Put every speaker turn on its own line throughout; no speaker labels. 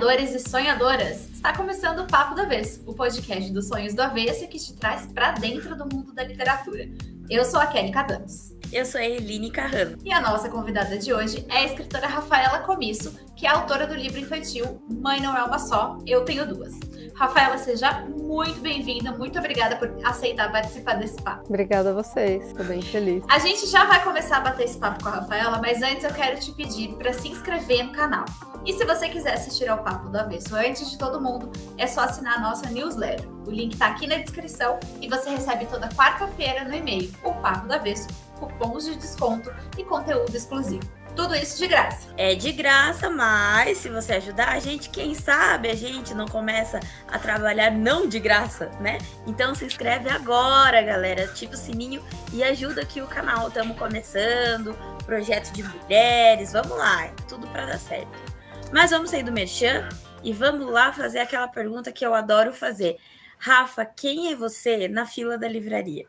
sonhadores e sonhadoras! Está começando o Papo do Avesso, o podcast dos sonhos do avesso que te traz para dentro do mundo da literatura. Eu sou a Kelly Cadamos.
Eu sou a Eline Carrano.
E a nossa convidada de hoje é a escritora Rafaela Comisso, que é autora do livro infantil Mãe Não É Uma Só, Eu Tenho Duas. Rafaela, seja muito bem-vinda, muito obrigada por aceitar participar desse papo.
Obrigada a vocês, estou bem feliz.
A gente já vai começar a bater esse papo com a Rafaela, mas antes eu quero te pedir para se inscrever no canal. E se você quiser assistir ao Papo do Avesso antes de todo mundo, é só assinar a nossa newsletter. O link está aqui na descrição e você recebe toda quarta-feira no e-mail o Papo do Avesso, cupons de desconto e conteúdo exclusivo. Tudo isso de graça.
É de graça, mas se você ajudar a gente, quem sabe a gente não começa a trabalhar não de graça, né? Então se inscreve agora, galera. Ativa o sininho e ajuda aqui o canal. Estamos começando, projeto de mulheres, vamos lá, tudo para dar certo. Mas vamos sair do merchan e vamos lá fazer aquela pergunta que eu adoro fazer. Rafa, quem é você na fila da livraria?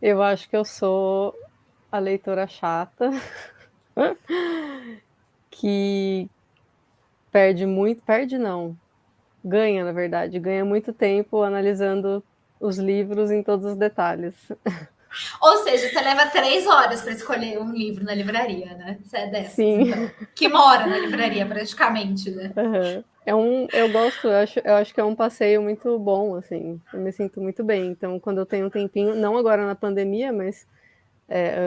Eu acho que eu sou a leitora chata que ganha, na verdade, ganha muito tempo analisando os livros em todos os detalhes.
Ou seja, você leva 3 horas para escolher um livro na livraria, né? Você é dessas,
Sim.
Então, que mora na livraria praticamente, né?
Uhum. Eu acho que é um passeio muito bom, assim, eu me sinto muito bem. Então, quando eu tenho um tempinho, não agora na pandemia, mas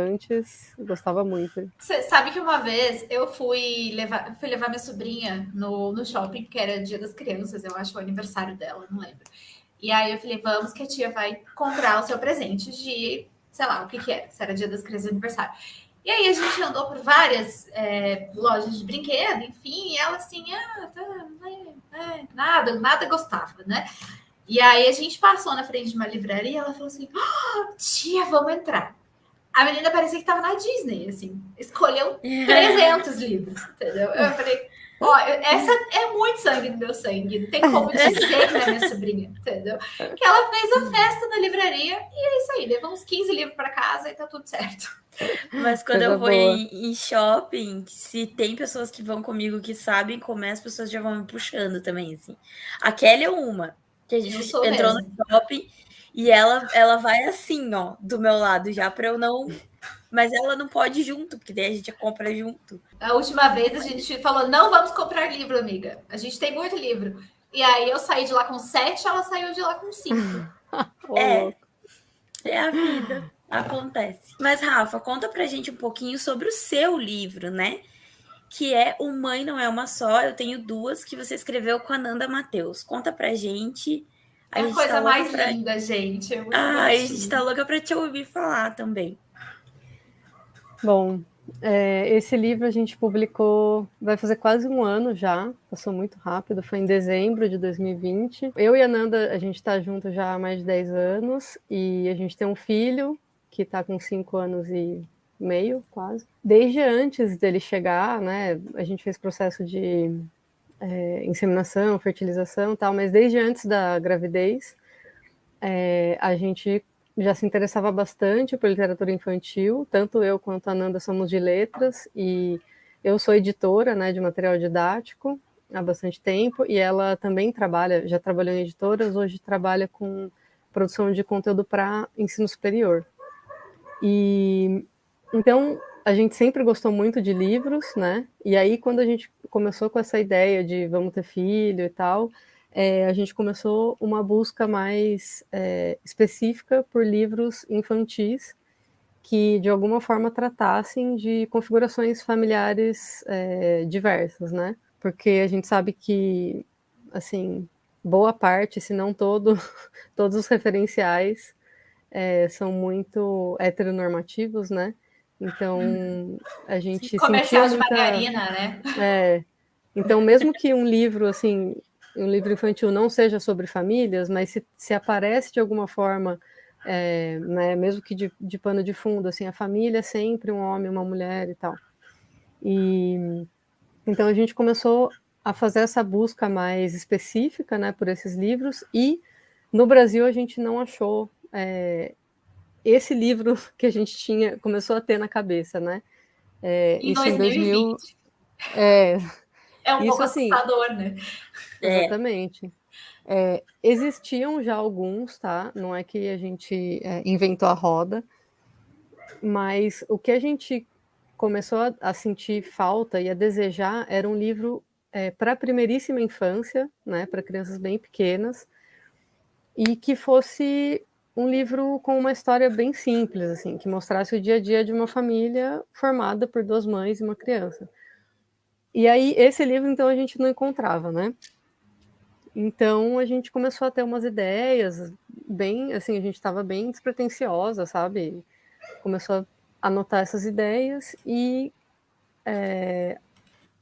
antes, eu gostava muito.
Você sabe que uma vez eu fui levar minha sobrinha no shopping, porque era Dia das Crianças, eu acho, o aniversário dela, não lembro. E aí eu falei, vamos que a tia vai comprar o seu presente de, sei lá, o que era, se era Dia das Crianças aniversário. E aí a gente andou por várias lojas de brinquedo, enfim, e ela assim, nada gostava, né? E aí a gente passou na frente de uma livraria e ela falou assim, tia, vamos entrar. A menina parecia que estava na Disney, assim. Escolheu 300 livros, entendeu? Eu falei, essa é muito sangue do meu sangue. Não tem como dizer que é minha sobrinha, entendeu? Que ela fez a festa na livraria e é isso aí. Levou uns 15 livros para casa e tá tudo certo.
Mas quando eu vou em shopping, se tem pessoas que vão comigo que sabem como as pessoas já vão me puxando também, assim. A Kelly é uma, que a gente entrou no shopping... E ela vai assim, ó, do meu lado já, para eu não... Mas ela não pode ir junto, porque daí a gente compra junto.
A última vez a gente falou, não vamos comprar livro, amiga. A gente tem muito livro. E aí eu saí de lá com 7, ela saiu de lá com 5.
É a vida, acontece. Mas, Rafa, conta pra gente um pouquinho sobre o seu livro, né? Que é O Mãe Não É Uma Só, Eu Tenho Duas, que você escreveu com a Nanda Matheus. Conta pra gente...
É a coisa mais linda, gente. É muito
a gente tá louca para te ouvir falar também.
Bom, esse livro a gente publicou, vai fazer quase um ano já, passou muito rápido, foi em dezembro de 2020. Eu e a Nanda, a gente tá junto já há mais de 10 anos, e a gente tem um filho que tá com 5 anos e meio, quase. Desde antes dele chegar, né, a gente fez processo de... inseminação, fertilização e tal, mas desde antes da gravidez, a gente já se interessava bastante por literatura infantil, tanto eu quanto a Nanda somos de letras, e eu sou editora, né, de material didático há bastante tempo, e ela também já trabalhou em editoras, hoje trabalha com produção de conteúdo para ensino superior. E então a gente sempre gostou muito de livros, né? E aí, quando a gente começou com essa ideia de vamos ter filho e tal, a gente começou uma busca mais específica por livros infantis que, de alguma forma, tratassem de configurações familiares diversas, né? Porque a gente sabe que, assim, boa parte, se não todos os referenciais são muito heteronormativos, né? Então, a gente
comercial de margarina, né?
Então, mesmo que um livro, assim, um livro infantil não seja sobre famílias, mas se aparece de alguma forma, né, mesmo que de pano de fundo, assim, a família é sempre um homem, uma mulher e tal. E então a gente começou a fazer essa busca mais específica, né, por esses livros, e no Brasil a gente não achou esse livro que a gente começou a ter na cabeça, né?
Em 2020.
É,
É um
isso
pouco
assim,
assustador, né?
exatamente. Existiam já alguns, tá? Não é que a gente inventou a roda, mas o que a gente começou a sentir falta e a desejar era um livro para a primeiríssima infância, né? Para crianças bem pequenas, e que fosse um livro com uma história bem simples, assim, que mostrasse o dia a dia de uma família formada por duas mães e uma criança. E aí, esse livro, então, a gente não encontrava, né? Então, a gente começou a ter umas ideias, bem, assim, a gente estava bem despretensiosa, sabe? Começou a anotar essas ideias e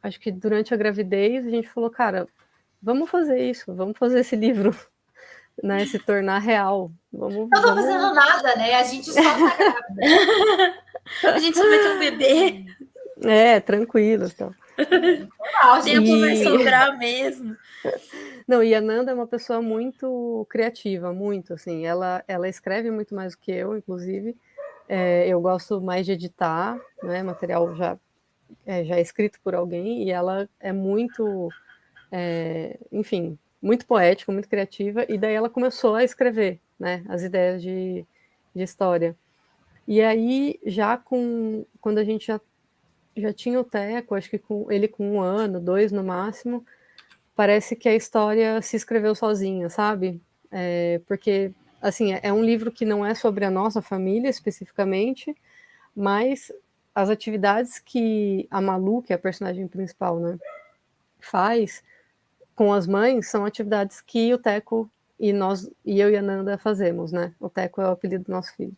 acho que durante a gravidez a gente falou, cara, vamos fazer isso, vamos fazer esse livro, né, se tornar real.
Não tô
Vamos.
fazendo nada, né? A gente só tá grávida.
A gente só vai ter um bebê.
Tranquilo, então.
Normal,
Tempo vai
E
sobrar mesmo.
não, e a Nanda é uma pessoa muito criativa, muito assim. Ela escreve muito mais do que eu, inclusive. Eu gosto mais de editar, né, material já escrito por alguém, e ela é muito, enfim, muito poética, muito criativa, e daí ela começou a escrever, né, as ideias de história. E aí, quando a gente já tinha o Teco, acho que com ele com 1 ano, 2 no máximo, parece que a história se escreveu sozinha, sabe? Porque, assim, é um livro que não é sobre a nossa família especificamente, mas as atividades que a Malu, que é a personagem principal, né, faz com as mães são atividades que o Teco e eu e a Nanda fazemos, né? O Teco é o apelido do nosso filho.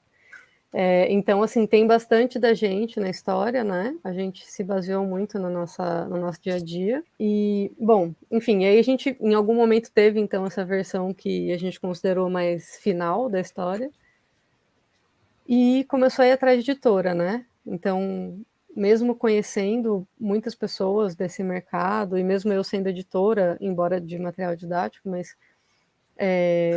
Então, assim, tem bastante da gente na história, né? A gente se baseou muito no nosso dia a dia. E, bom, enfim, aí a gente, em algum momento, teve, então, essa versão que a gente considerou mais final da história. E começou a ir atrás de editora, né? Então, mesmo conhecendo muitas pessoas desse mercado, e mesmo eu sendo editora, embora de material didático, mas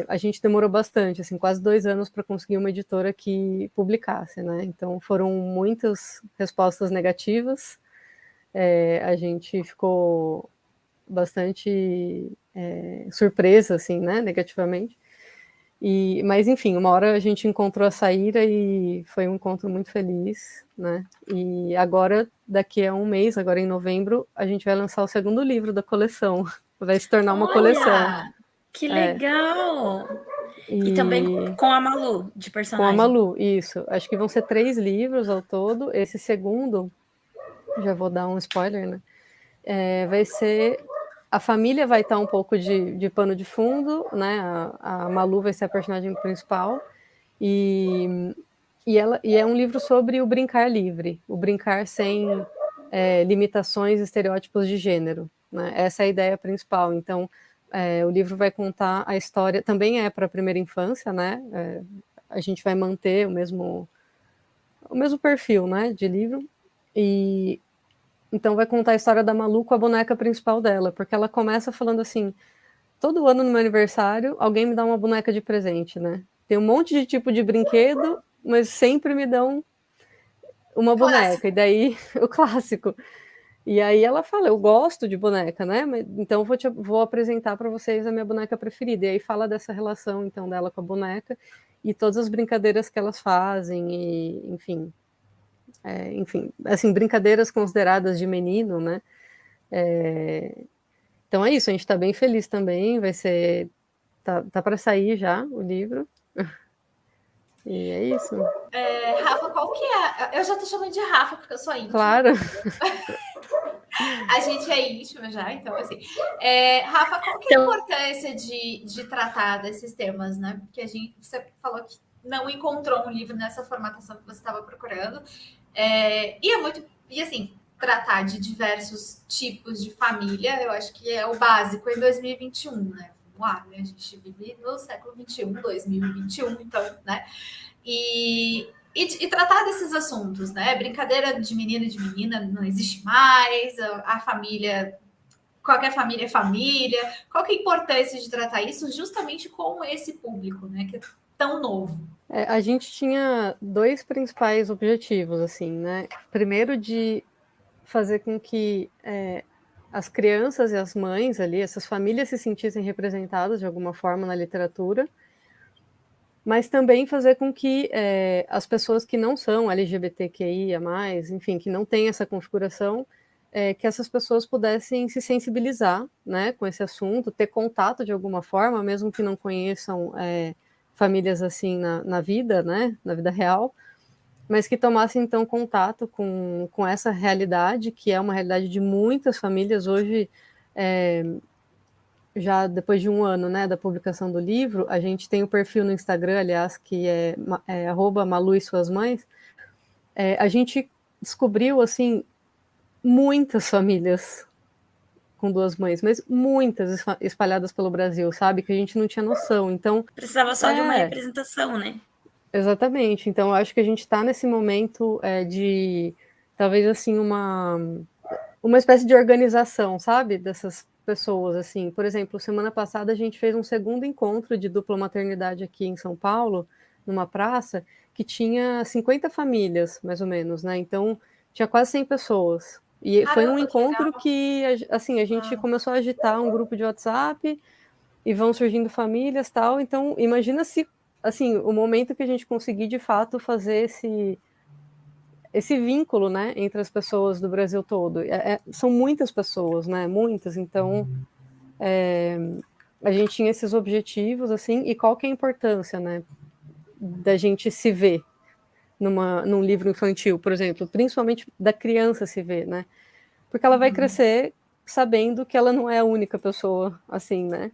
a gente demorou bastante, assim, quase 2 anos para conseguir uma editora que publicasse, né? Então foram muitas respostas negativas, a gente ficou bastante surpresa, assim, né, negativamente. Mas enfim, uma hora a gente encontrou a saída e foi um encontro muito feliz, né? E agora, daqui a um mês, agora em novembro, a gente vai lançar o segundo livro da coleção. Vai se tornar uma coleção.
Olha,
Que legal! E também
E
com a Malu, de
com a
personagem.
Malu, isso. Acho que vão ser 3 livros ao todo. Esse segundo, já vou dar um spoiler, né? Vai ser. A família vai estar um pouco de pano de fundo, né? A Malu vai ser a personagem principal. E, e é um livro sobre o brincar livre, o brincar sem limitações e estereótipos de gênero. Né? Essa é a ideia principal. Então, o livro vai contar a história, também é para a primeira infância, né? A gente vai manter o mesmo perfil, né, de livro. E então vai contar a história da Malu com a boneca principal dela, porque ela começa falando assim: todo ano no meu aniversário, alguém me dá uma boneca de presente, né? Tem um monte de tipo de brinquedo, mas sempre me dão uma boneca. E
clássico.
daí, o clássico. E aí ela fala, eu gosto de boneca, né? Então vou apresentar para vocês a minha boneca preferida. E aí fala dessa relação, então, dela com a boneca e todas as brincadeiras que elas fazem, e, enfim, assim, brincadeiras consideradas de menino, né? Então é isso, a gente está bem feliz também, vai ser. Tá para sair já o livro. E é isso.
Rafa, qual que é? Eu já tô chamando de Rafa, porque eu sou íntima.
Claro.
A gente é íntima já, então assim. Rafa, qual que é a
Então,
importância de tratar desses temas, né? Porque você falou que não encontrou um livro nessa formatação que você estava procurando. E é muito. E assim, tratar de diversos tipos de família, eu acho que é o básico em 2021, né? Vamos lá, né? A gente vive no século XXI, 2021, então, né? E tratar desses assuntos, né? Brincadeira de menino e de menina não existe mais, a família, qualquer família é família. Qual que é a importância de tratar isso justamente com esse público, né? Que é tão novo.
A gente tinha 2 principais objetivos, assim, né? Primeiro, de fazer com que as crianças e as mães ali, essas famílias se sentissem representadas de alguma forma na literatura, mas também fazer com que as pessoas que não são LGBTQIA+, enfim, que não têm essa configuração, que essas pessoas pudessem se sensibilizar, né, com esse assunto, ter contato de alguma forma, mesmo que não conheçam famílias assim na vida, né, na vida real, mas que tomassem então contato com essa realidade, que é uma realidade de muitas famílias hoje. Já depois de um ano, né, da publicação do livro, a gente tem o perfil no Instagram, aliás, que é @Malu e suas mães. A gente descobriu, assim, muitas famílias com duas mães, mas muitas espalhadas pelo Brasil, sabe? Que a gente não tinha noção. Então,
Precisava só de uma representação, né?
exatamente. Então, eu acho que a gente está nesse momento de, talvez, assim, uma espécie de organização, sabe? Dessas pessoas, assim. Por exemplo, semana passada a gente fez um segundo encontro de dupla maternidade aqui em São Paulo, numa praça, que tinha 50 famílias, mais ou menos, né? Então, tinha quase 100 pessoas. E foi um encontro que, assim, a gente começou a agitar um grupo de WhatsApp e vão surgindo famílias e tal. Então, imagina se, assim, o momento que a gente conseguir, de fato, fazer esse vínculo, né, entre as pessoas do Brasil todo. São muitas pessoas, né, muitas, então a gente tinha esses objetivos, assim, e qual que é a importância, né, da gente se ver num livro infantil, por exemplo, principalmente da criança se ver, né, porque ela vai crescer sabendo que ela não é a única pessoa, assim, né,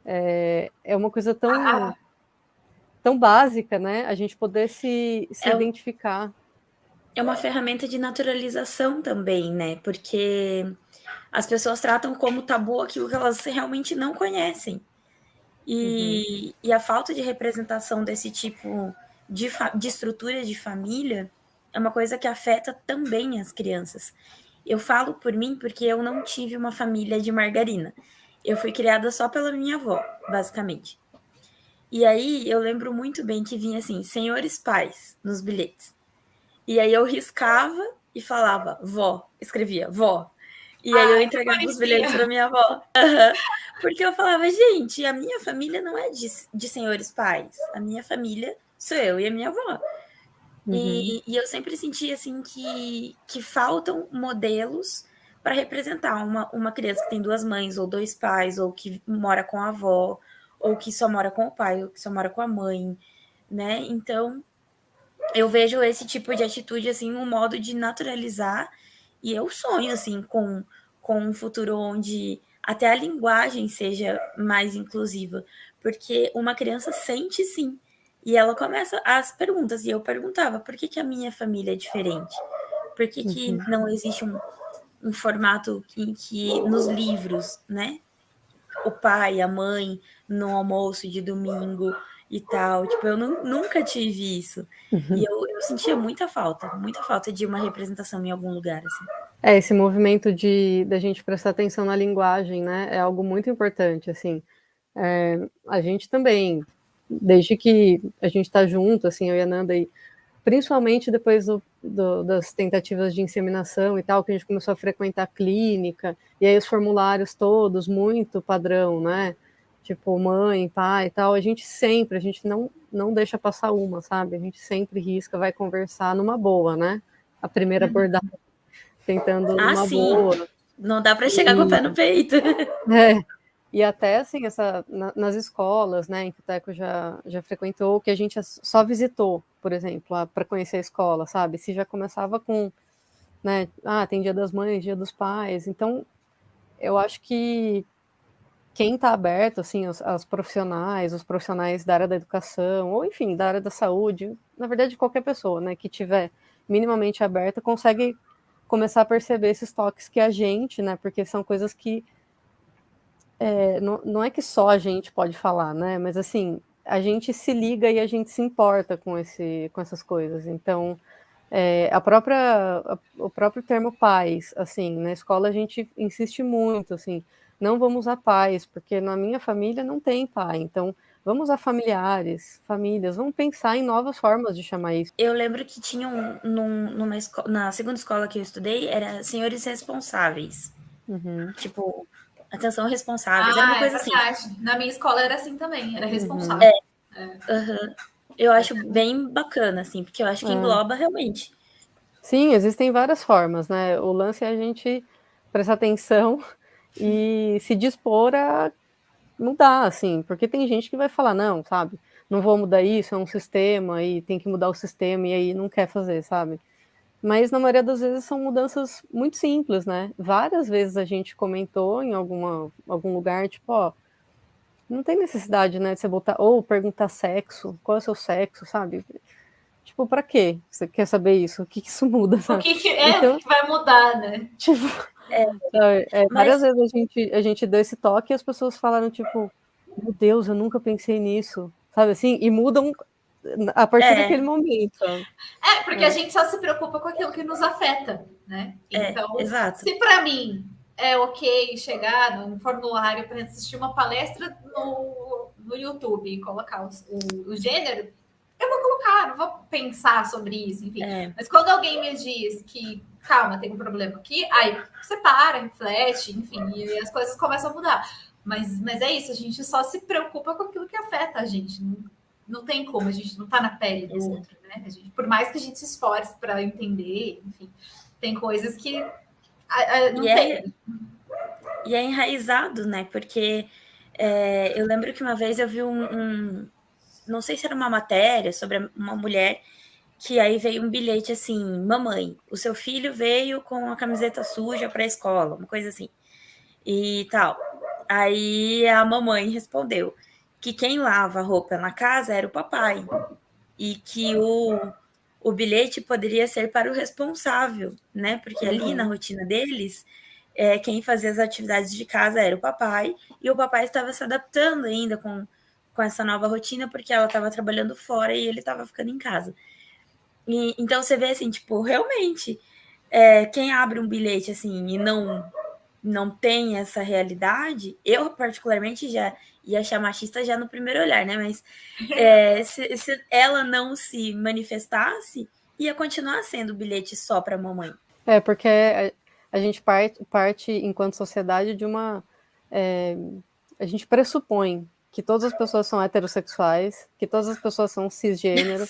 é uma coisa tão básica, né, a gente poder se identificar.
É uma ferramenta de naturalização também, né? Porque as pessoas tratam como tabu aquilo que elas realmente não conhecem. E a falta de representação desse tipo de estrutura de família é uma coisa que afeta também as crianças. Eu falo por mim porque eu não tive uma família de margarina. Eu fui criada só pela minha avó, basicamente. E aí eu lembro muito bem que vinha assim, senhores pais, nos bilhetes. E aí eu riscava e falava, vó, escrevia, vó. E aí eu entregava os bilhetes para minha avó. Porque eu falava, gente, a minha família não é de senhores pais. A minha família sou eu e a minha avó. E eu sempre senti assim que faltam modelos para representar uma criança que tem duas mães, ou dois pais, ou que mora com a avó, ou que só mora com o pai, ou que só mora com a mãe, né? Então, eu vejo esse tipo de atitude, assim, um modo de naturalizar, e eu sonho, assim, com um futuro onde até a linguagem seja mais inclusiva, porque uma criança sente, sim, e ela começa as perguntas, e eu perguntava, por que a minha família é diferente? Por que não existe um formato em que, nos livros, né, o pai, a mãe, no almoço de domingo e tal. Tipo, eu nunca tive isso. E eu sentia muita falta de uma representação em algum lugar, assim.
Esse movimento da gente prestar atenção na linguagem, né, é algo muito importante, assim. A gente também, desde que a gente está junto, assim, eu e a Nanda, e principalmente depois das tentativas de inseminação e tal, que a gente começou a frequentar a clínica, e aí os formulários todos, muito padrão, né? Tipo, mãe, pai e tal, a gente não deixa passar uma, sabe? A gente sempre risca, vai conversar numa boa, né? A primeira abordagem, tentando numa boa.
Não dá para chegar com o pé no peito.
E até, assim, nas escolas, né, em que o Teco já frequentou, que a gente só visitou, por exemplo, para conhecer a escola, sabe? Se já começava com, né, tem Dia das Mães, Dia dos Pais. Então, eu acho que quem está aberto, assim, os profissionais da área da educação, ou enfim, da área da saúde, na verdade, qualquer pessoa, né, que tiver minimamente aberta, consegue começar a perceber esses toques que a gente, né, porque são coisas que não é que só a gente pode falar, né? Mas assim, a gente se liga e a gente se importa com essas coisas. Então, o próprio termo pais, assim, na escola a gente insiste muito, assim, não vamos usar pais, porque na minha família não tem pai. Então, Vamos usar familiares, famílias, vamos pensar em novas formas de chamar isso.
Eu lembro que tinha na segunda escola que eu estudei, era senhores responsáveis.
Uhum.
Tipo, atenção responsáveis, era uma
É
coisa assim.
verdade. Na minha escola era assim também, era responsável.
Eu acho bem bacana, assim, porque eu acho que engloba realmente.
Sim, existem várias formas, né? O lance é a gente prestar atenção e se dispor a mudar, assim, porque tem gente que vai falar, não, sabe, não vou mudar isso, é um sistema e tem que mudar o sistema e aí não quer fazer, sabe? Mas na maioria das vezes são mudanças muito simples, né? Várias vezes a gente comentou em algum lugar, tipo, ó, não tem necessidade, né, de você botar, ou perguntar sexo, qual é o seu sexo, sabe? Tipo, pra quê? Você quer saber isso? O que isso muda,
O
sabe?
que
Então,
que vai mudar, né?
tipo, várias
Mas
vezes a gente deu esse toque e as pessoas falaram, tipo, meu Deus, eu nunca pensei nisso, sabe assim? E mudam a partir daquele momento, sabe?
Porque a gente só se preocupa com aquilo que nos afeta, né? Então,
exato.
se para mim é ok chegar num formulário para assistir uma palestra no YouTube e colocar o gênero, eu vou colocar, não vou pensar sobre isso, enfim. Mas quando alguém me diz que, calma, tem um problema aqui, aí você para, reflete, enfim, e as coisas começam a mudar. Mas é isso, a gente só se preocupa com aquilo que afeta a gente. Não tem como, a gente não está na pele do outro, né? A gente, por mais que a gente se esforce para entender, enfim, tem coisas que não tem.
E é enraizado, né? Porque eu lembro que uma vez eu vi não sei se era uma matéria sobre uma mulher que aí veio um bilhete assim, mamãe, o seu filho veio com a camiseta suja para a escola, uma coisa assim, e tal. Aí a mamãe respondeu que quem lava a roupa na casa era o papai e que o bilhete poderia ser para o responsável, né? Porque ali na rotina deles, quem fazia as atividades de casa era o papai, e o papai estava se adaptando ainda com essa nova rotina, porque ela estava trabalhando fora e ele estava ficando em casa. Então você vê assim, tipo, realmente, quem abre um bilhete assim e não tem essa realidade, eu particularmente já ia achar machista já no primeiro olhar, né? Mas se ela não se manifestasse, ia continuar sendo bilhete só para a mamãe.
Porque a gente parte enquanto sociedade de uma... a gente pressupõe que todas as pessoas são heterossexuais, que todas as pessoas são cisgênero,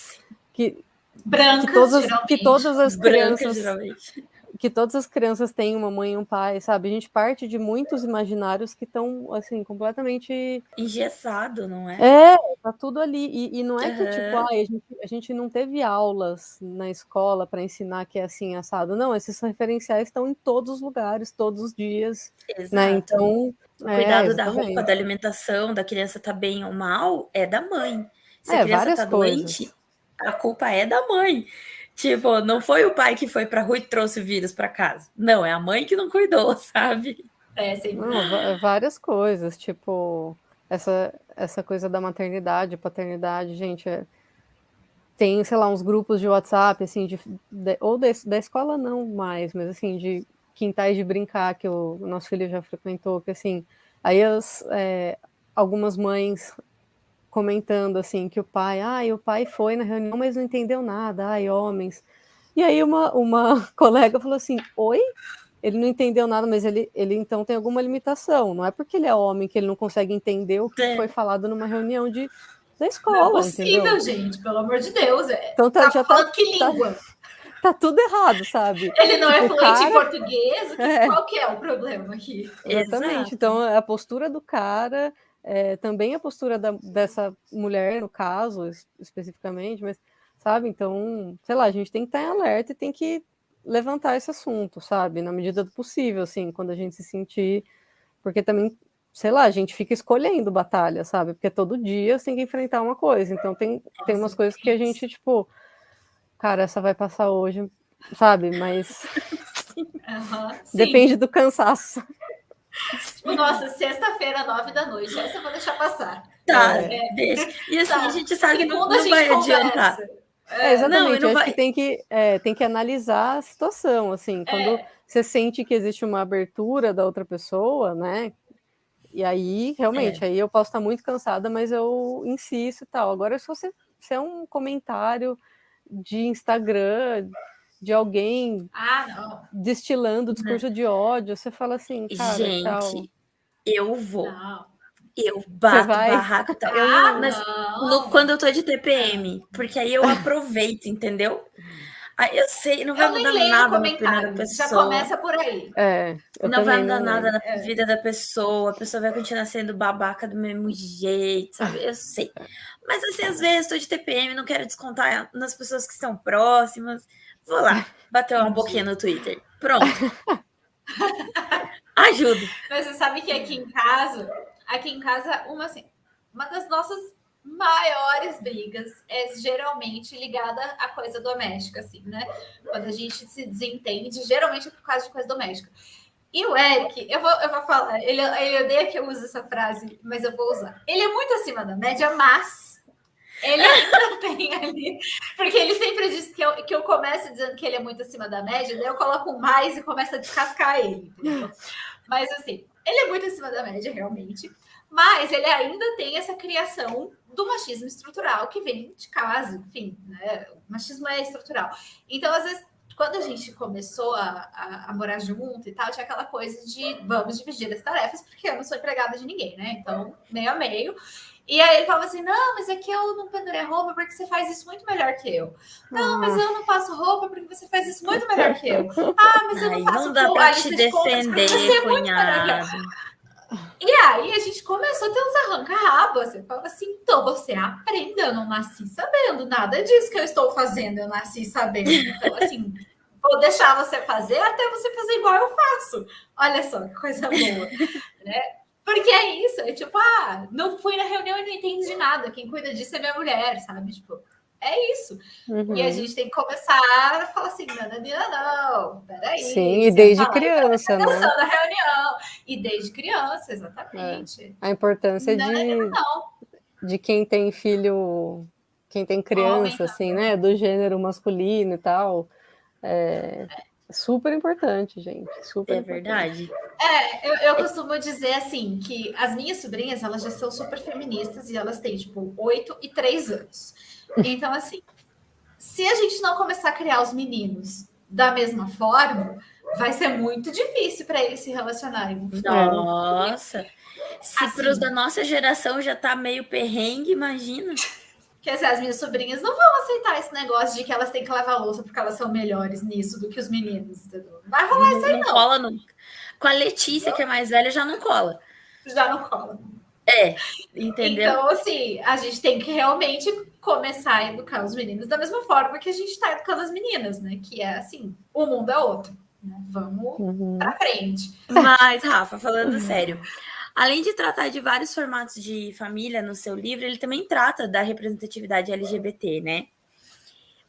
que
Brancas,
que
geralmente.
todas as
Branca,
crianças
geralmente.
que todas as crianças têm uma mãe e um pai, sabe? A gente parte de muitos imaginários que estão, assim, completamente...
Engessado, não é?
Tá tudo ali. E não é que, tipo, a gente não teve aulas na escola para ensinar que é assim, assado. Não, esses referenciais estão em todos os lugares, todos os dias, né?
Exato.
Então,
O cuidado da roupa,
exatamente.
da alimentação, da criança tá bem ou mal, é da mãe. Se a criança
Várias
tá doente,
coisas.
a culpa é da mãe. Tipo, não foi o pai que foi pra rua e trouxe o vírus pra casa. Não, é a mãe que não cuidou, sabe?
Sim.
Não, várias coisas, tipo, essa coisa da maternidade, paternidade, gente, tem, sei lá, uns grupos de WhatsApp, assim, ou da escola não mais, mas assim, de quintais de brincar, que o nosso filho já frequentou, que assim, aí algumas mães comentando, assim, que o pai foi na reunião, mas não entendeu nada, homens. E aí uma colega falou assim, oi? Ele não entendeu nada, mas ele então tem alguma limitação, não é porque ele é homem que ele não consegue entender o que foi falado numa reunião da
Não é
escola,
possível,
entendeu?
gente, pelo amor de Deus.
Então
Tá falando que língua?
Tá tudo errado, sabe?
Ele não
tipo,
é fluente em português?
É.
Qual que é o problema aqui?
Exatamente.
Exato.
Então, a postura do cara, também a postura dessa mulher, no caso, especificamente, mas, sabe? Então, sei lá, a gente tem que estar em alerta e tem que levantar esse assunto, sabe? Na medida do possível, assim, quando a gente se sentir... Porque também, sei lá, a gente fica escolhendo batalha, sabe? Porque todo dia você tem que enfrentar uma coisa. Então, tem umas coisas que a gente, tipo... Cara, essa vai passar hoje, sabe? Mas depende do cansaço.
Tipo, nossa, sexta-feira, 9 da noite, essa eu vou deixar passar.
Tá, deixa. E assim, a gente sabe que não vai adiantar.
Exatamente,
não
eu acho
vai...
que tem que analisar a situação, assim, quando você sente que existe uma abertura da outra pessoa, né? E aí, realmente, aí eu posso estar muito cansada, mas eu insisto e tal. Agora, se é um comentário de Instagram de alguém destilando discurso de ódio, você fala assim, cara, tchau.
Gente, eu vou.
Não.
Eu
Você
bato
vai?
barraco e tal.
Eu não...
Mas
não.
quando eu tô de TPM, porque aí eu aproveito, entendeu? Aí eu sei, não vai
Eu nem
mudar
leio
nada na vida da
comentário. Já
pessoa.
começa por aí.
Eu
Não vai
também
mudar
não
nada
leio.
na vida da pessoa, a pessoa vai continuar sendo babaca do mesmo jeito, sabe? Eu sei. Mas assim, às vezes tô de TPM, não quero descontar nas pessoas que estão próximas. Vou lá, bater uma boquinha no Twitter. Pronto. Ajuda.
Mas você sabe que aqui em casa, uma das nossas maiores brigas é geralmente ligada à coisa doméstica, assim, né? Quando a gente se desentende, geralmente é por causa de coisa doméstica. E o Eric, eu vou falar, ele odeia que eu use essa frase, mas eu vou usar. Ele é muito acima da média, mas ele ainda tem ali. Porque ele sempre diz que eu começo dizendo que ele é muito acima da média, daí eu coloco um mais e começo a descascar ele, entendeu? Mas assim, ele é muito acima da média, realmente. Mas ele ainda tem essa criação do machismo estrutural que vem de casa, enfim, né? O machismo é estrutural. Então, às vezes, quando a gente começou a morar junto e tal, tinha aquela coisa de vamos dividir as tarefas, porque eu não sou empregada de ninguém, né? Então, meio a meio. E aí ele falava assim: não, mas é que eu não pendurei roupa porque você faz isso muito melhor que eu. Não, mas eu não passo roupa porque você faz isso muito melhor que eu. Ah, mas eu não faço
não dá pra
a
te
lista de compras porque você
defender,
é muito melhor que eu.
cunhado.
E aí a gente começou a ter uns arranca-rabas. Você falava assim: então você aprenda, eu não nasci sabendo nada disso que eu estou fazendo, eu nasci sabendo. Então, assim, vou deixar você fazer até você fazer igual eu faço. Olha só que coisa boa, né? Porque é isso, é tipo, não fui na reunião e não entendo de nada. Quem cuida disso é minha mulher, sabe? Tipo, é isso.
Uhum.
E a gente tem que começar a falar assim, não, peraí.
Sim, e desde criança, né?
Na reunião. E desde criança, exatamente.
A importância de quem tem filho, quem tem criança, assim, né? Do gênero masculino e tal. Super importante, gente. Super
verdade.
Eu costumo dizer assim que as minhas sobrinhas, elas já são super feministas e elas têm, tipo, 8 e 3 anos. Então, assim, se a gente não começar a criar os meninos da mesma forma, vai ser muito difícil para eles se relacionarem.
Nossa! Se
assim,
para os da nossa geração já tá meio perrengue, imagina.
Quer dizer, as minhas sobrinhas não vão aceitar esse negócio de que elas têm que lavar louça porque elas são melhores nisso do que os meninos, entendeu? Não vai rolar isso aí, não.
Cola nunca. Com a Letícia, que é mais velha, já não cola.
Já não cola.
Entendeu?
Então, assim, a gente tem que realmente começar a educar os meninos da mesma forma que a gente está educando as meninas, né? Que é assim, o mundo é outro. Né? Vamos pra frente.
Mas, Rafa, falando sério, além de tratar de vários formatos de família no seu livro, ele também trata da representatividade LGBT, né?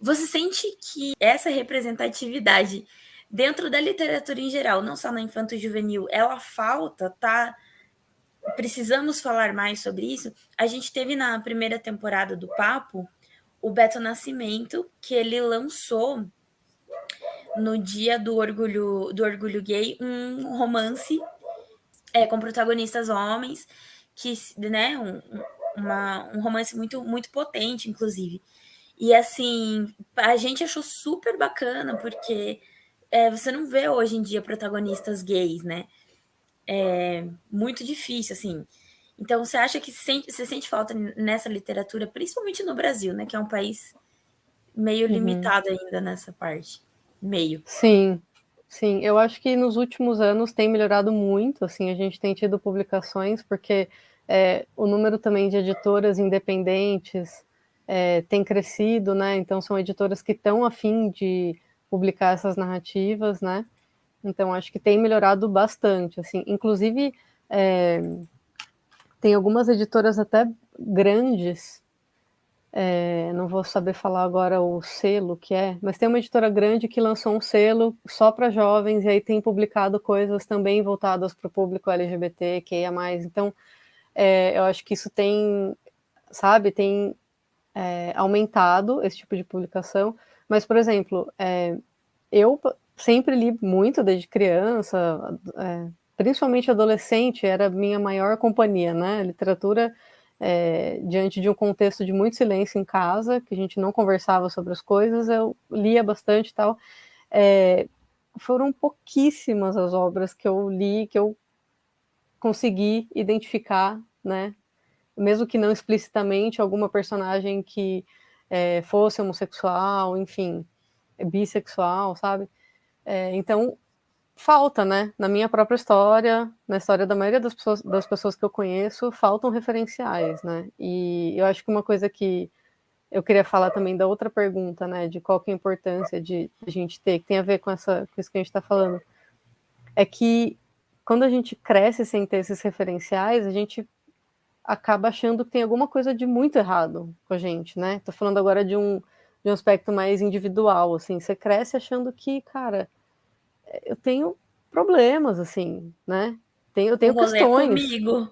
Você sente que essa representatividade dentro da literatura em geral, não só na infanto-juvenil, ela falta, tá? Precisamos falar mais sobre isso. A gente teve na primeira temporada do Papo o Beto Nascimento, que ele lançou no dia do orgulho gay um romance com protagonistas homens, que, né, um romance muito, muito potente, inclusive. E assim, a gente achou super bacana, porque você não vê hoje em dia protagonistas gays, né? É muito difícil, assim. Então, você acha que você sente falta nessa literatura, principalmente no Brasil, né? Que é um país meio limitado ainda nessa parte. Meio.
Sim, sim. Eu acho que nos últimos anos tem melhorado muito, assim, a gente tem tido publicações, porque o número também de editoras independentes tem crescido, né? Então são editoras que estão a fim de publicar essas narrativas, né? Então acho que tem melhorado bastante, assim. Inclusive tem algumas editoras até grandes, não vou saber falar agora o selo que mas tem uma editora grande que lançou um selo só para jovens e aí tem publicado coisas também voltadas para o público LGBT, que é mais. Então, eu acho que isso tem aumentado esse tipo de publicação. Mas, por exemplo, eu sempre li muito desde criança, principalmente adolescente, era a minha maior companhia, né? Literatura, diante de um contexto de muito silêncio em casa, que a gente não conversava sobre as coisas, eu lia bastante e tal. Foram pouquíssimas as obras que eu li, que eu consegui identificar, né? Mesmo que não explicitamente, alguma personagem que fosse homossexual, enfim, bissexual, sabe? Então, falta, né? Na minha própria história, na história da maioria das pessoas que eu conheço, faltam referenciais, né? E eu acho que uma coisa que eu queria falar também da outra pergunta, né? De qual que é a importância de a gente ter, que tem a ver com isso que a gente está falando, é que quando a gente cresce sem ter esses referenciais, a gente acaba achando que tem alguma coisa de muito errado com a gente, né? Tô falando agora de um aspecto mais individual, assim. Você cresce achando que, cara, eu tenho problemas, assim, né? Eu
O
tenho
rolê é
questões,
comigo.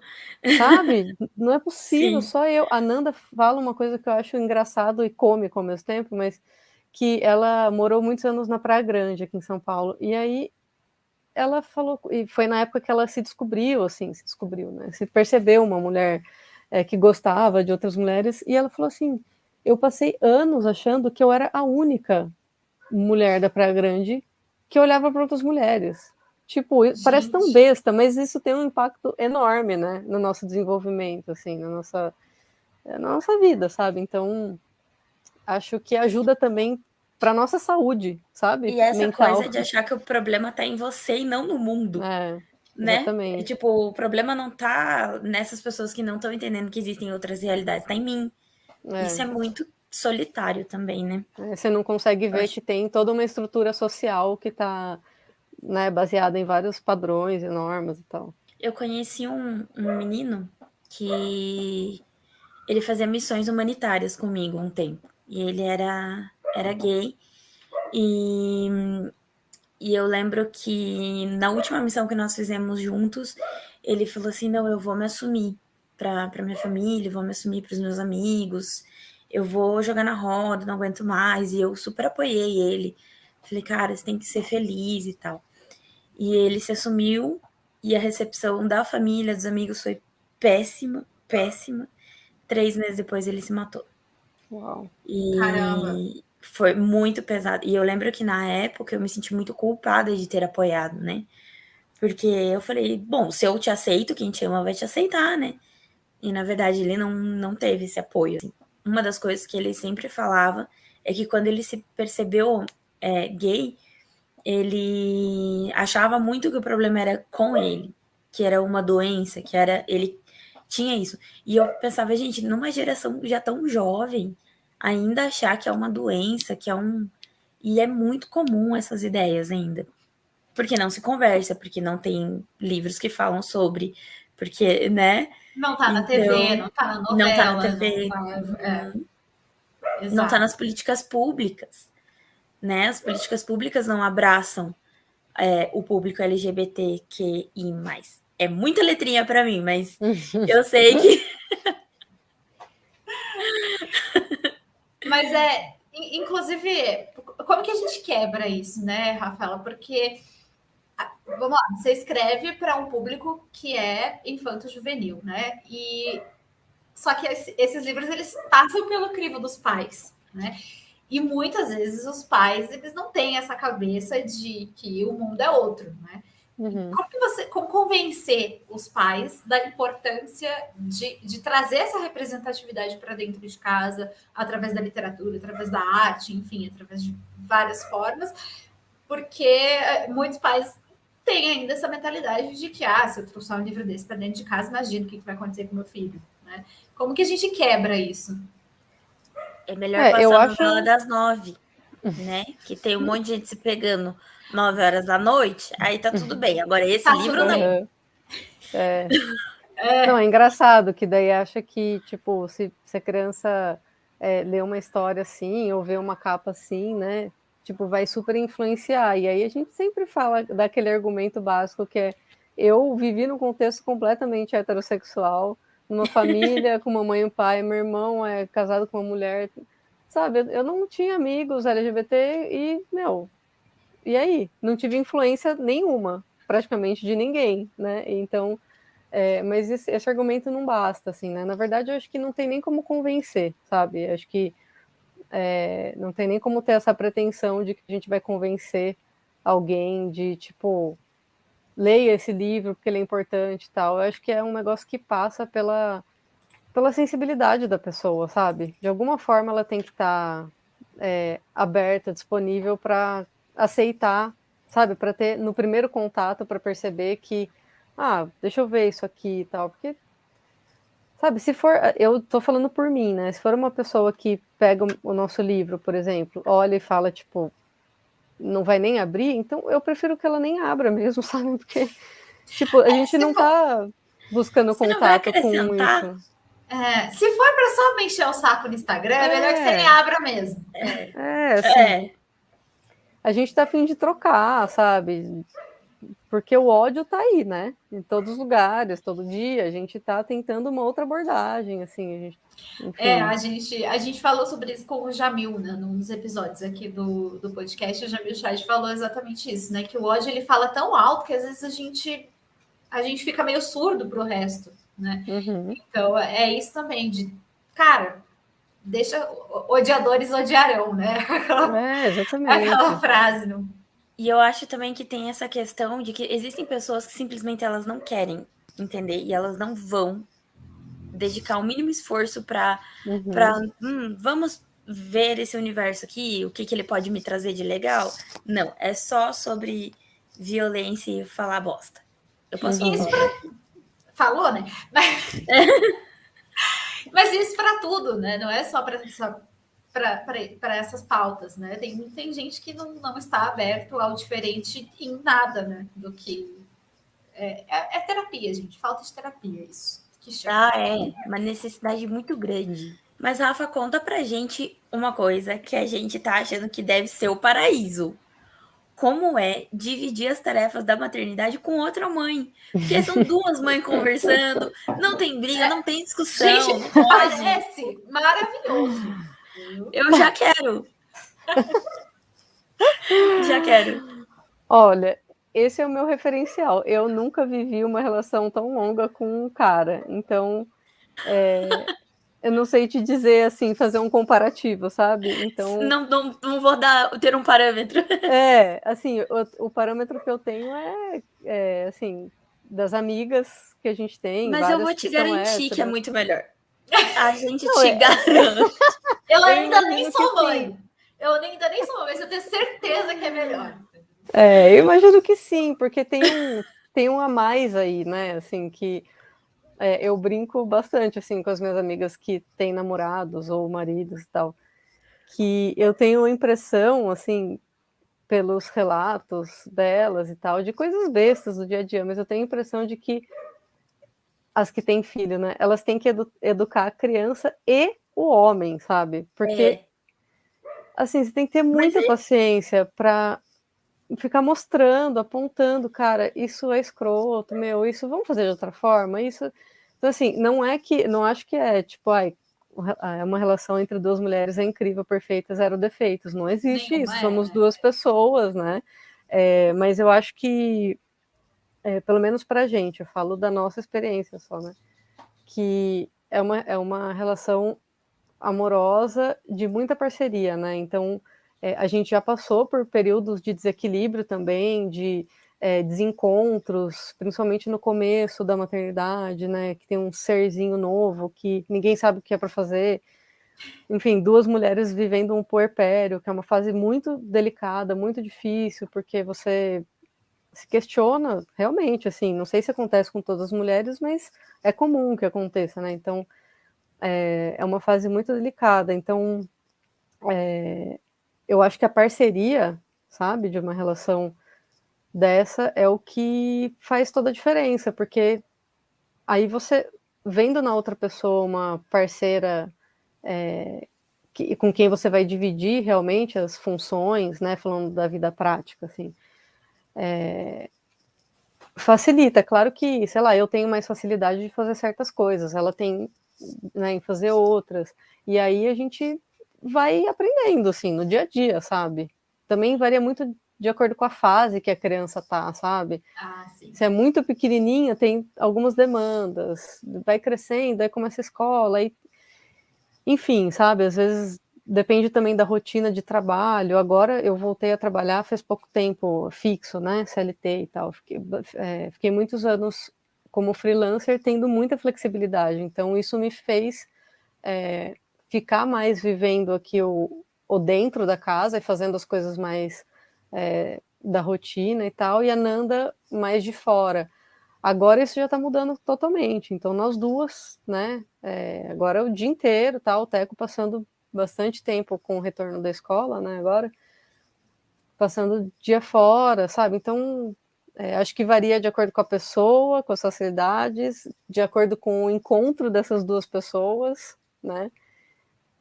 sabe? Não é possível,
Sim.
só eu. A Nanda fala uma coisa que eu acho engraçado e cômico ao mesmo tempo, mas que ela morou muitos anos na Praia Grande, aqui em São Paulo, e aí ela falou, e foi na época que ela se descobriu, né? Se percebeu uma mulher que gostava de outras mulheres, e ela falou assim: eu passei anos achando que eu era a única mulher da Praia Grande que olhava para outras mulheres. Tipo, parece tão
Gente,
besta, mas isso tem um impacto enorme, né, no nosso desenvolvimento, assim, na nossa vida, sabe? Então, acho que ajuda também para nossa saúde, sabe?
E essa
Mental.
coisa de achar que o problema tá em você e não no mundo, né?
Exatamente.
Tipo, o problema não tá nessas pessoas que não estão entendendo que existem outras realidades, tá em mim. Isso
É.
é muito solitário também, né?
Você não consegue
Eu
ver
acho.
que tem toda uma estrutura social que está, né, baseada em vários padrões e normas e tal.
Eu conheci um menino que ele fazia missões humanitárias comigo um tempo. E ele era gay. E, e eu lembro que na última missão que nós fizemos juntos, ele falou assim: não, eu vou me assumir para minha família, vou me assumir para os meus amigos, eu vou jogar na roda, não aguento mais. E eu super apoiei ele. Falei, cara, você tem que ser feliz e tal. E ele se assumiu e a recepção da família, dos amigos foi péssima, péssima. 3 meses depois ele se matou.
Uau.
caramba.
E foi muito pesado. E eu lembro que na época eu me senti muito culpada de ter apoiado, né? Porque eu falei, bom, se eu te aceito, quem te ama vai te aceitar, né? E na verdade ele não teve esse apoio. Assim. Uma das coisas que ele sempre falava é que quando ele se percebeu gay, ele achava muito que o problema era com ele, que era uma doença, que era ele tinha isso. E eu pensava, gente, numa geração já tão jovem, ainda achar que é uma doença, que é um. E é muito comum essas ideias ainda. Porque não se conversa, porque não tem livros que falam sobre, porque, né?
Não tá na TV,
Então,
não tá na
não tá na
novela, não
TV,
tá.
não tá
Exato.
nas políticas públicas, né? As políticas públicas não abraçam o público LGBTQI+. É muita letrinha para mim, mas eu sei que
Mas inclusive, como que a gente quebra isso, né, Rafaela? Porque, vamos lá, você escreve para um público que é infanto-juvenil, né? E só que esses livros eles passam pelo crivo dos pais, né? E muitas vezes os pais eles não têm essa cabeça de que o mundo é outro, né?
Uhum.
Como convencer os pais da importância de trazer essa representatividade para dentro de casa, através da literatura, através da arte, enfim, através de várias formas, porque muitos pais têm ainda essa mentalidade de que, se eu trouxer um livro desse para dentro de casa, imagino o que vai acontecer com meu filho, né? Como que a gente quebra isso?
é melhor
Eu
passar a novela
acho.
das 9, né? Que tem um monte de gente se pegando 9 horas da noite, aí tá tudo bem. Agora, esse
Tá
livro
tudo
não.
bem.
Uhum. Não, é engraçado que daí acha que, tipo, se a criança lê uma história assim, ou vê uma capa assim, né? Tipo, vai super influenciar. E aí a gente sempre fala daquele argumento básico que é: eu vivi num contexto completamente heterossexual, numa família com uma mãe e um pai, meu irmão é casado com uma mulher, sabe? Eu não tinha amigos LGBT e, meu, e aí? Não tive influência nenhuma. praticamente de ninguém, né? Então, mas esse argumento não basta, assim, né? Na verdade, eu acho que não tem nem como convencer, sabe? Eu acho que não tem nem como ter essa pretensão de que a gente vai convencer alguém de, tipo, leia esse livro porque ele é importante e tal. Eu acho que é um negócio que passa pela sensibilidade da pessoa, sabe? De alguma forma ela tem que estar aberta, disponível para aceitar, sabe? Para ter no primeiro contato, para perceber que, deixa eu ver isso aqui e tal. Porque, sabe, se for, eu tô falando por mim, né? Se for uma pessoa que pega o nosso livro, por exemplo, olha e fala, tipo, não vai nem abrir, então eu prefiro que ela nem abra mesmo, sabe? Porque, tipo, a gente não tá buscando
Você não vai
contato com
acrescentar.
isso.
Se for para só me encher o saco no Instagram, é melhor que você nem abra mesmo.
Assim, a gente tá a fim de trocar, sabe? Porque o ódio tá aí, né? Em todos os lugares, todo dia, a gente tá tentando uma outra abordagem, assim, enfim.
A gente falou sobre isso com o Jamil, né, num dos episódios aqui do podcast, o Jamil Chad falou exatamente isso, né? Que o ódio ele fala tão alto que às vezes a gente fica meio surdo pro resto, né? Então é isso também, de cara, deixa odiadores odiarão, né?
Exatamente.
Aquela frase, não?
E eu acho também que tem essa questão de que existem pessoas que simplesmente elas não querem entender e elas não vão dedicar o mínimo esforço para vamos ver esse universo aqui, o que ele pode me trazer de legal. Não, é só sobre violência e falar bosta. Eu posso falar.
Falou, né? Mas isso para tudo, né? Não é só para essas pautas, né? Tem gente que não está aberto ao diferente em nada, né? Do que é terapia, gente. Falta de terapia, isso.
Uma necessidade muito grande. Mas, Rafa, conta pra gente uma coisa que a gente tá achando que deve ser o paraíso. Como é dividir as tarefas da maternidade com outra mãe? Porque são duas mães conversando, não tem briga, não tem discussão.
Gente,
não pode.
parece maravilhoso.
Eu já quero. Já quero.
Olha, esse é o meu referencial. Eu nunca vivi uma relação tão longa com um cara. Então, eu não sei te dizer, assim, fazer um comparativo, sabe? Então,
não vou ter um parâmetro.
Assim, o parâmetro que eu tenho assim, das amigas que a gente tem,
Mas eu
várias
vou
que
te
são
garantir que é
héteras.
muito melhor. A gente te garante.
Eu ainda nem
imagino
sou
que
mãe.
sim.
Eu ainda nem sou mãe, mas eu tenho certeza que é melhor.
Eu imagino que sim, porque tem um a mais aí, né? Assim, que eu brinco bastante assim com as minhas amigas que têm namorados ou maridos e tal, que eu tenho a impressão, assim, pelos relatos delas e tal, de coisas bestas do dia a dia, mas eu tenho a impressão de que as que têm filho, né? Elas têm que educar a criança e o homem, sabe? Porque, assim, você tem que ter muita paciência para ficar mostrando, apontando, cara, isso é escroto, meu, isso vamos fazer de outra forma, isso... Então, assim, não acho que é, tipo, uma relação entre duas mulheres é incrível, perfeita, zero defeitos, não existe
Nenhuma,
isso, somos duas pessoas, né? Mas eu acho que, pelo menos pra gente, eu falo da nossa experiência só, né? Que é uma relação amorosa de muita parceria, né? Então, a gente já passou por períodos de desequilíbrio também, de desencontros, principalmente no começo da maternidade, né? Que tem um serzinho novo que ninguém sabe o que é para fazer. Enfim, duas mulheres vivendo um puerpério, que é uma fase muito delicada, muito difícil, porque você se questiona realmente, assim, não sei se acontece com todas as mulheres, mas é comum que aconteça, né? Então, é uma fase muito delicada. Então, eu acho que a parceria, sabe, de uma relação dessa é o que faz toda a diferença, porque aí você, vendo na outra pessoa uma parceira com quem você vai dividir realmente as funções, né, falando da vida prática, assim, facilita. Claro que, sei lá, eu tenho mais facilidade de fazer certas coisas, ela tem, né, em fazer outras, e aí a gente vai aprendendo, assim, no dia a dia, sabe? Também varia muito de acordo com a fase que a criança tá, sabe?
Sim.
Se é muito pequenininha, tem algumas demandas, vai crescendo, aí começa a escola, aí... enfim, sabe? Às vezes depende também da rotina de trabalho. Agora eu voltei a trabalhar faz pouco tempo, fixo, né? CLT e tal. Fiquei muitos anos como freelancer, tendo muita flexibilidade. Então isso me fez ficar mais vivendo aqui o dentro da casa e fazendo as coisas mais da rotina e tal, e a Nanda mais de fora. Agora isso já está mudando totalmente, então nós duas, né, agora é o dia inteiro, tá, o Teco passando bastante tempo com o retorno da escola, né, agora, passando dia fora, sabe, então acho que varia de acordo com a pessoa, com as facilidades, de acordo com o encontro dessas duas pessoas, né,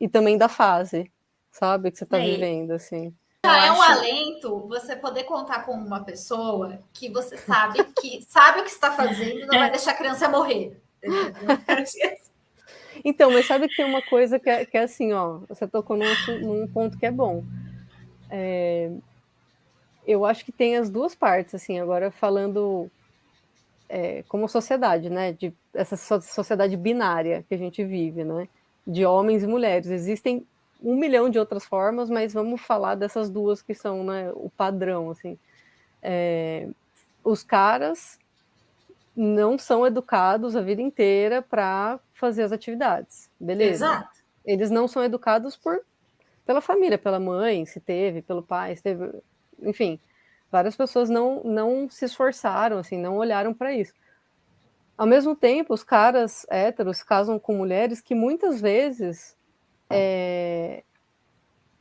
e também da fase, sabe, que você está vivendo, assim.
É um alento você poder contar com uma pessoa que você sabe o que está fazendo e não vai deixar a criança morrer.
Então, mas sabe que tem uma coisa que é assim, ó, você tocou num ponto que é bom. Eu acho que tem as duas partes, assim, agora falando como sociedade, né, de essa sociedade binária que a gente vive, né, de homens e mulheres. Existem 1 milhão de outras formas, mas vamos falar dessas duas que são, né, o padrão, assim. Os caras não são educados a vida inteira para fazer as atividades, beleza?
Exato.
Eles não são educados pela família, pela mãe, se teve, pelo pai, se teve, enfim, várias pessoas não se esforçaram, assim, não olharam para isso. Ao mesmo tempo, os caras héteros casam com mulheres que muitas vezes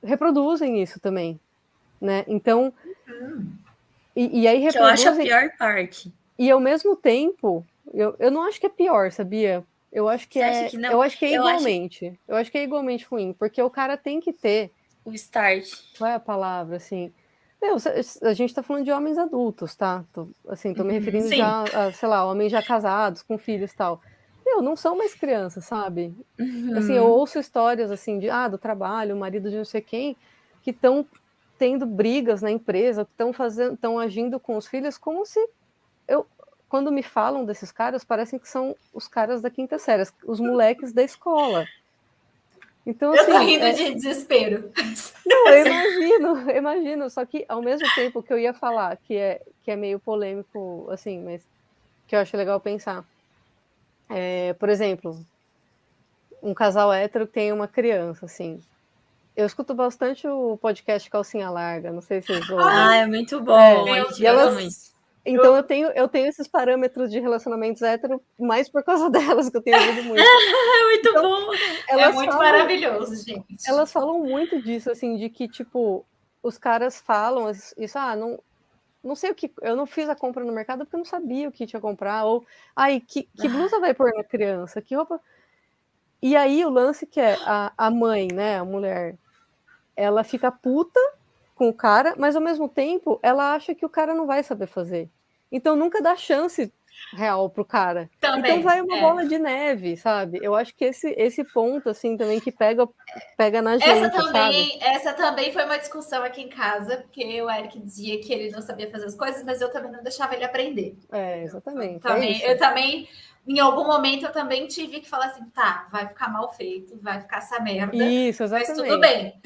reproduzem isso também, né? Então, e aí reproduzem...
Que eu acho a pior parte.
E ao mesmo tempo, eu não acho que é pior, sabia? Eu acho que eu acho que é igualmente. Eu acho que é igualmente ruim, porque o cara tem que ter
o start.
Qual é a palavra, assim? Meu, a gente tá falando de homens adultos, tá? Tô me referindo já a, sei lá, homens já casados, com filhos e tal. Meu, não são mais crianças, sabe? Assim, eu ouço histórias, assim, do trabalho, o marido de não sei quem, que estão tendo brigas na empresa, que estão agindo com os filhos como se... Quando me falam desses caras, parecem que são os caras da quinta série, os moleques da escola. Então,
eu tô rindo de desespero.
Não, eu imagino, só que ao mesmo tempo que eu ia falar, que é meio polêmico, assim, mas que eu acho legal pensar. Por exemplo, um casal hétero que tem uma criança, assim. Eu escuto bastante o podcast Calcinha Larga, não sei se vocês ouvem.
É muito bom.
Então eu tenho esses parâmetros de relacionamentos hétero mais por causa delas, que eu tenho ouvido muito.
Muito bom.
É muito maravilhoso, gente.
Elas falam muito disso, assim, de que, tipo, os caras falam isso, não sei o que, eu não fiz a compra no mercado porque eu não sabia o que tinha que comprar, ou, que blusa vai pôr na criança, que roupa... E aí o lance que é a mãe, né, a mulher, ela fica puta com o cara, mas ao mesmo tempo ela acha que o cara não vai saber fazer. Então nunca dá chance real pro cara. Também, então vai uma bola de neve, sabe? Eu acho que esse ponto, assim, também que pega na gente, sabe?
Essa também foi uma discussão aqui em casa, porque o Eric dizia que ele não sabia fazer as coisas, mas eu também não deixava ele aprender.
Exatamente.
Eu também, em algum momento, eu também tive que falar assim, tá, vai ficar mal feito, vai ficar essa merda.
Isso, exatamente.
Mas tudo bem.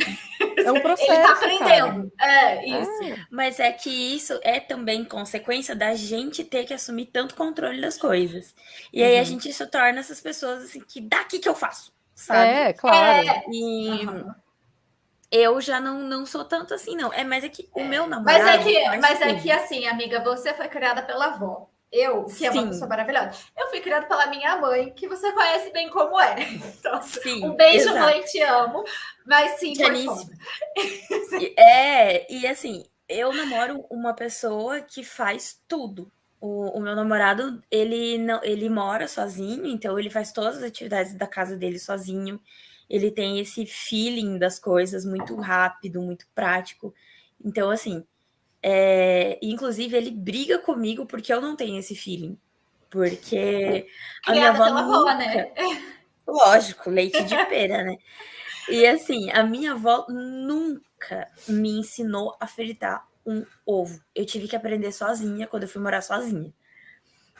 É um processo,
ele tá aprendendo.
Cara.
Isso.
Mas é que isso é também consequência da gente ter que assumir tanto controle das coisas. E aí a gente se torna essas pessoas assim, que daqui que eu faço, sabe?
Claro.
E eu já não sou tanto assim, não. Mas é que o meu namorado...
Mas é que assim, amiga, você foi criada pela avó. Eu, que é uma pessoa maravilhosa, eu fui criada pela minha mãe, que você conhece bem como é. Então, um beijo, mãe, te amo. Mas sim,
Janice, e assim, eu namoro uma pessoa que faz tudo. O meu namorado, ele mora sozinho, então ele faz todas as atividades da casa dele sozinho. Ele tem esse feeling das coisas muito rápido, muito prático. Então, assim, inclusive ele briga comigo porque eu não tenho esse feeling. Porque a minha avó nunca... né? Lógico, leite de pera, né? E assim, a minha avó nunca me ensinou a fritar um ovo. Eu tive que aprender sozinha quando eu fui morar sozinha.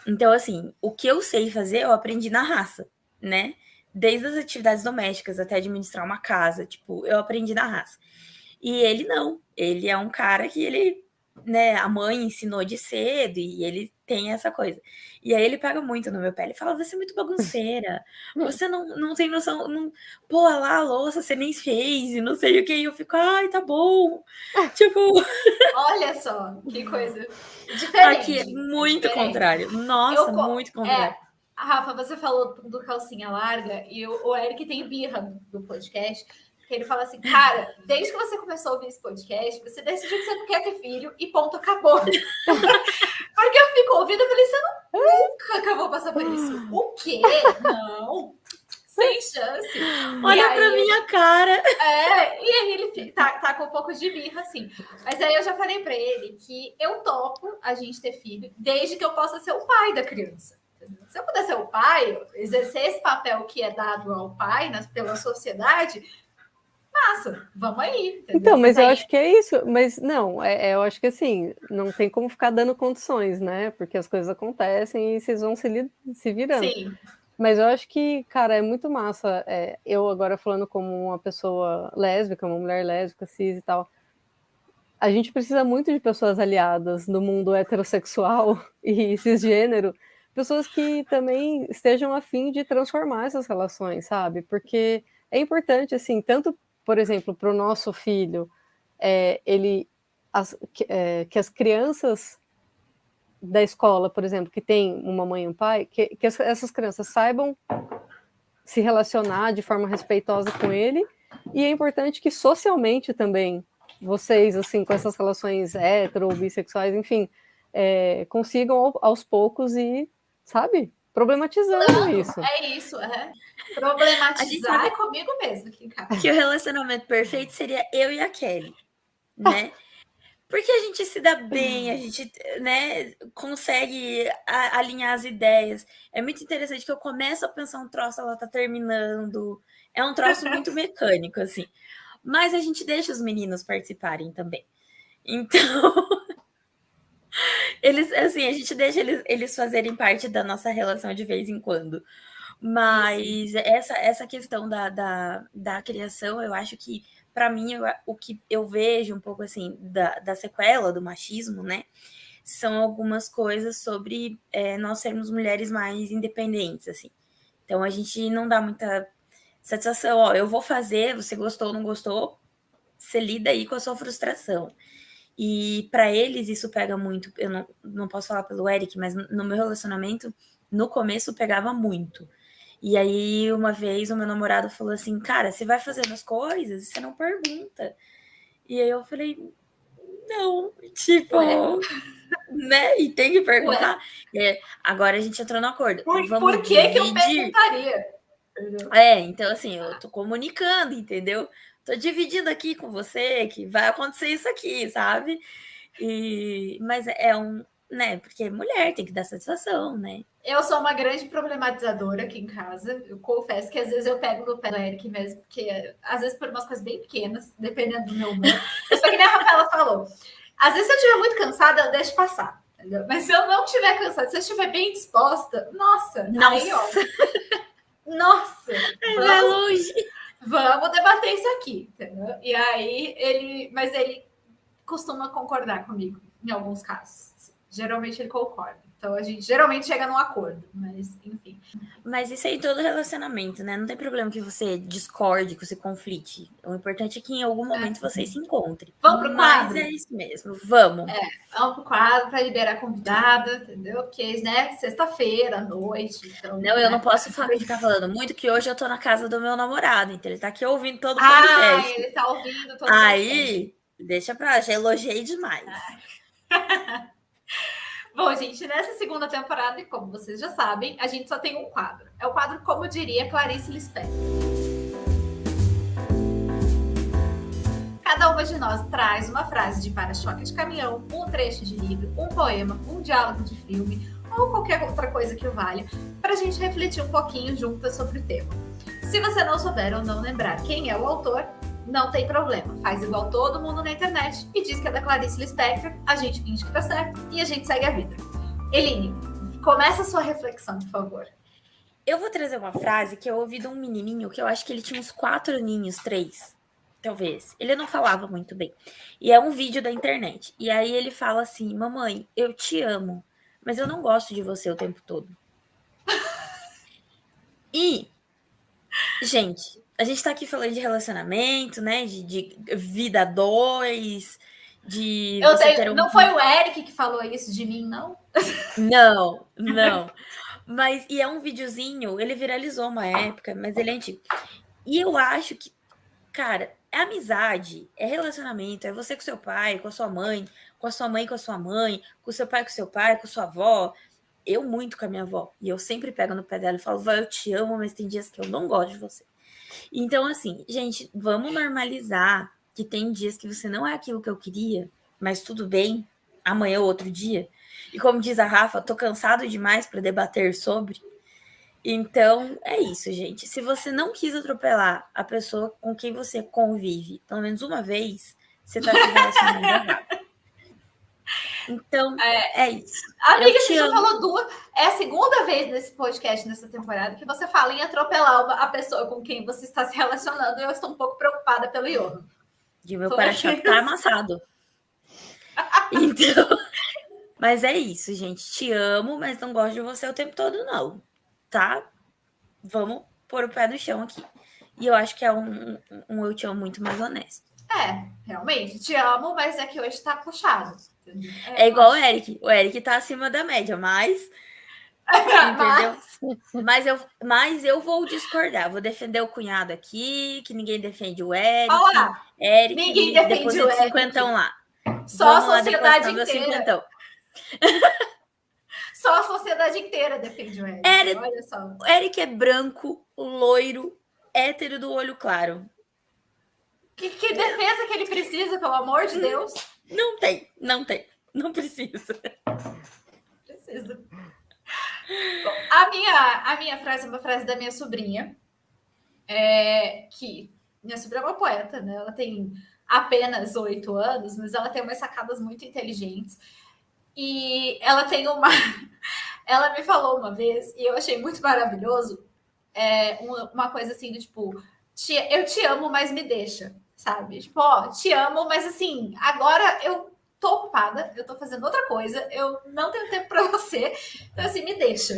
Então, assim, o que eu sei fazer, eu aprendi na raça, né? Desde as atividades domésticas até administrar uma casa, tipo, eu aprendi na raça. E ele não. Ele é um cara que ele, né, a mãe ensinou de cedo e ele tem essa coisa. E aí ele pega muito no meu pé. Ele fala, você é muito bagunceira. Você não tem noção. Não... Pô, lá a louça você nem fez e não sei o que. E eu fico, ai, tá bom. Tipo...
Olha só, que coisa diferente.
Aqui é muito contrário. Nossa, muito contrário.
Rafa, você falou do calcinha larga e o Eric tem birra do podcast. Que ele fala assim, cara, desde que você começou a ouvir esse podcast, você decidiu que você não quer ter filho e ponto, acabou. Porque eu fico ouvindo e falei, você nunca acabou passar por isso. O quê? Não, sem chance.
Olha pra minha cara.
E aí ele tá com um pouco de birra, assim. Mas aí eu já falei pra ele que eu topo a gente ter filho desde que eu possa ser o pai da criança. Se eu puder ser o pai, exercer esse papel que é dado ao pai pela sociedade... Massa, vamos aí. Entendeu?
Então, mas eu acho que é isso. Mas não, eu acho que assim, não tem como ficar dando condições, né? Porque as coisas acontecem e vocês vão se virando.
Sim.
Mas eu acho que, cara, é muito massa. Eu agora falando como uma pessoa lésbica, uma mulher lésbica, cis e tal, a gente precisa muito de pessoas aliadas no mundo heterossexual e cisgênero, pessoas que também estejam a fim de transformar essas relações, sabe? Porque é importante, assim, tanto, por exemplo, para o nosso filho, que as crianças da escola, por exemplo, que tem uma mãe e um pai, que essas crianças saibam se relacionar de forma respeitosa com ele, e é importante que socialmente também vocês, assim, com essas relações hétero, bissexuais, enfim, consigam aos poucos ir, sabe, problematizando isso.
É isso, Problematizar é comigo mesmo aqui em casa.
Que o relacionamento perfeito seria eu e a Kelly, né? Porque a gente se dá bem, a gente, né, consegue alinhar as ideias. É muito interessante que eu começo a pensar um troço, ela tá terminando. É um troço muito mecânico, assim. Mas a gente deixa os meninos participarem também. Então, eles, assim, a gente deixa eles fazerem parte da nossa relação de vez em quando. Mas essa questão da criação, eu acho que, para mim, o que eu vejo um pouco assim da sequela do machismo, né? São algumas coisas sobre nós sermos mulheres mais independentes, assim. Então, a gente não dá muita satisfação. Ó, eu vou fazer, você gostou ou não gostou, você lida aí com a sua frustração. E para eles isso pega muito. Eu não posso falar pelo Eric, mas no meu relacionamento, no começo, pegava muito. E aí, uma vez, o meu namorado falou assim, cara, você vai fazendo as coisas e você não pergunta. E aí eu falei, não, tipo, né? E tem que perguntar. Agora a gente entrou no acordo.
Por que eu perguntaria?
Então assim, eu tô comunicando, entendeu? Tô dividindo aqui com você que vai acontecer isso aqui, sabe? Mas né? Porque mulher tem que dar satisfação, né?
Eu sou uma grande problematizadora aqui em casa. Eu confesso que às vezes eu pego no pé do Eric mesmo, porque às vezes por umas coisas bem pequenas, dependendo do meu humor. Eu sou que nem a Rafaela falou. Às vezes se eu estiver muito cansada, eu deixo passar. Entendeu? Mas se eu não estiver cansada, se eu estiver bem disposta, nossa. Aí, ó. Nossa! Vamos debater isso aqui, entendeu? E aí ele costuma concordar comigo em alguns casos. Geralmente ele concorda. Então a gente geralmente chega num acordo, mas enfim.
Mas isso aí em todo relacionamento, né? Não tem problema que você discorde, que você conflite. O importante é que em algum momento vocês se encontrem.
Vamos pro quadro?
Mas é isso mesmo, vamos.
Vamos pro quadro para liberar a convidada, entendeu? Porque, né, sexta-feira, à noite. Então,
não, eu não posso ficar falando muito, que hoje eu tô na casa do meu namorado, então ele tá aqui ouvindo todo o podcast.
Ele tá ouvindo todo o
podcast. Deixa pra já elogiei demais.
Bom, gente, nessa segunda temporada, e como vocês já sabem, a gente só tem um quadro. É o quadro, como diria Clarice Lispector. Cada uma de nós traz uma frase de para-choque de caminhão, um trecho de livro, um poema, um diálogo de filme ou qualquer outra coisa que o valha, para a gente refletir um pouquinho juntas sobre o tema. Se você não souber ou não lembrar quem é o autor, não tem problema. Faz igual todo mundo na internet e diz que é da Clarice Lispector, a gente finge que tá certo e a gente segue a vida. Eline, começa a sua reflexão, por favor.
Eu vou trazer uma frase que eu ouvi de um menininho que eu acho que ele tinha uns 4 aninhos, 3, talvez. Ele não falava muito bem. E é um vídeo da internet. E aí ele fala assim: mamãe, eu te amo, mas eu não gosto de você o tempo todo. E, gente, a gente tá aqui falando de relacionamento, né? De vida a dois, de
Eu
você
tenho,
ter um...
não foi o Eric que falou isso de mim, não?
Não. Mas, e é um videozinho, ele viralizou uma época, mas ele é antigo. E eu acho que, cara, é amizade, é relacionamento, é você com seu pai, com a sua mãe, com a sua mãe com a sua mãe, com o seu pai com seu pai, com sua avó. Eu muito com a minha avó. E eu sempre pego no pé dela e falo, vó, eu te amo, mas tem dias que eu não gosto de você. Então, assim, gente, vamos normalizar que tem dias que você não é aquilo que eu queria, mas tudo bem, amanhã ou outro dia. E como diz a Rafa, tô cansado demais para debater sobre. Então, é isso, gente. Se você não quis atropelar a pessoa com quem você convive, pelo menos uma vez, você tá se relacionando errado. Então, é isso.
Amiga, você já falou duas. É a segunda vez nesse podcast, nessa temporada, que você fala em atropelar a pessoa com quem você está se relacionando. E eu estou um pouco preocupada pelo Johan.
E o meu para-choque tá amassado. Então, mas é isso, gente. Te amo, mas não gosto de você o tempo todo, não. Tá? Vamos pôr o pé no chão aqui. E eu acho que é um eu te amo muito mais honesto.
Realmente, te amo, mas é que hoje tá puxado.
É igual o Eric. O Eric tá acima da média, mas... Entendeu? Mas eu vou discordar. Vou defender o cunhado aqui, que ninguém defende o Eric.
Olá,
Eric,
ninguém defende o Eric.
Cinquentão lá.
Só a sociedade inteira. Só a sociedade inteira defende o Eric. Olha só.
O Eric é branco, loiro, hétero do olho claro.
Que defesa que ele precisa, pelo amor de Deus?
Não tem. Não precisa.
Precisa. Bom, a minha frase é uma frase da minha sobrinha, que minha sobrinha é uma poeta, né? Ela tem apenas 8 anos, mas ela tem umas sacadas muito inteligentes. E ela tem uma... Ela me falou uma vez, e eu achei muito maravilhoso, uma coisa assim do tipo, eu te amo, mas me deixa, sabe? Tipo, ó, te amo, mas assim, agora eu tô ocupada, eu tô fazendo outra coisa, eu não tenho tempo para você, então assim, me deixa.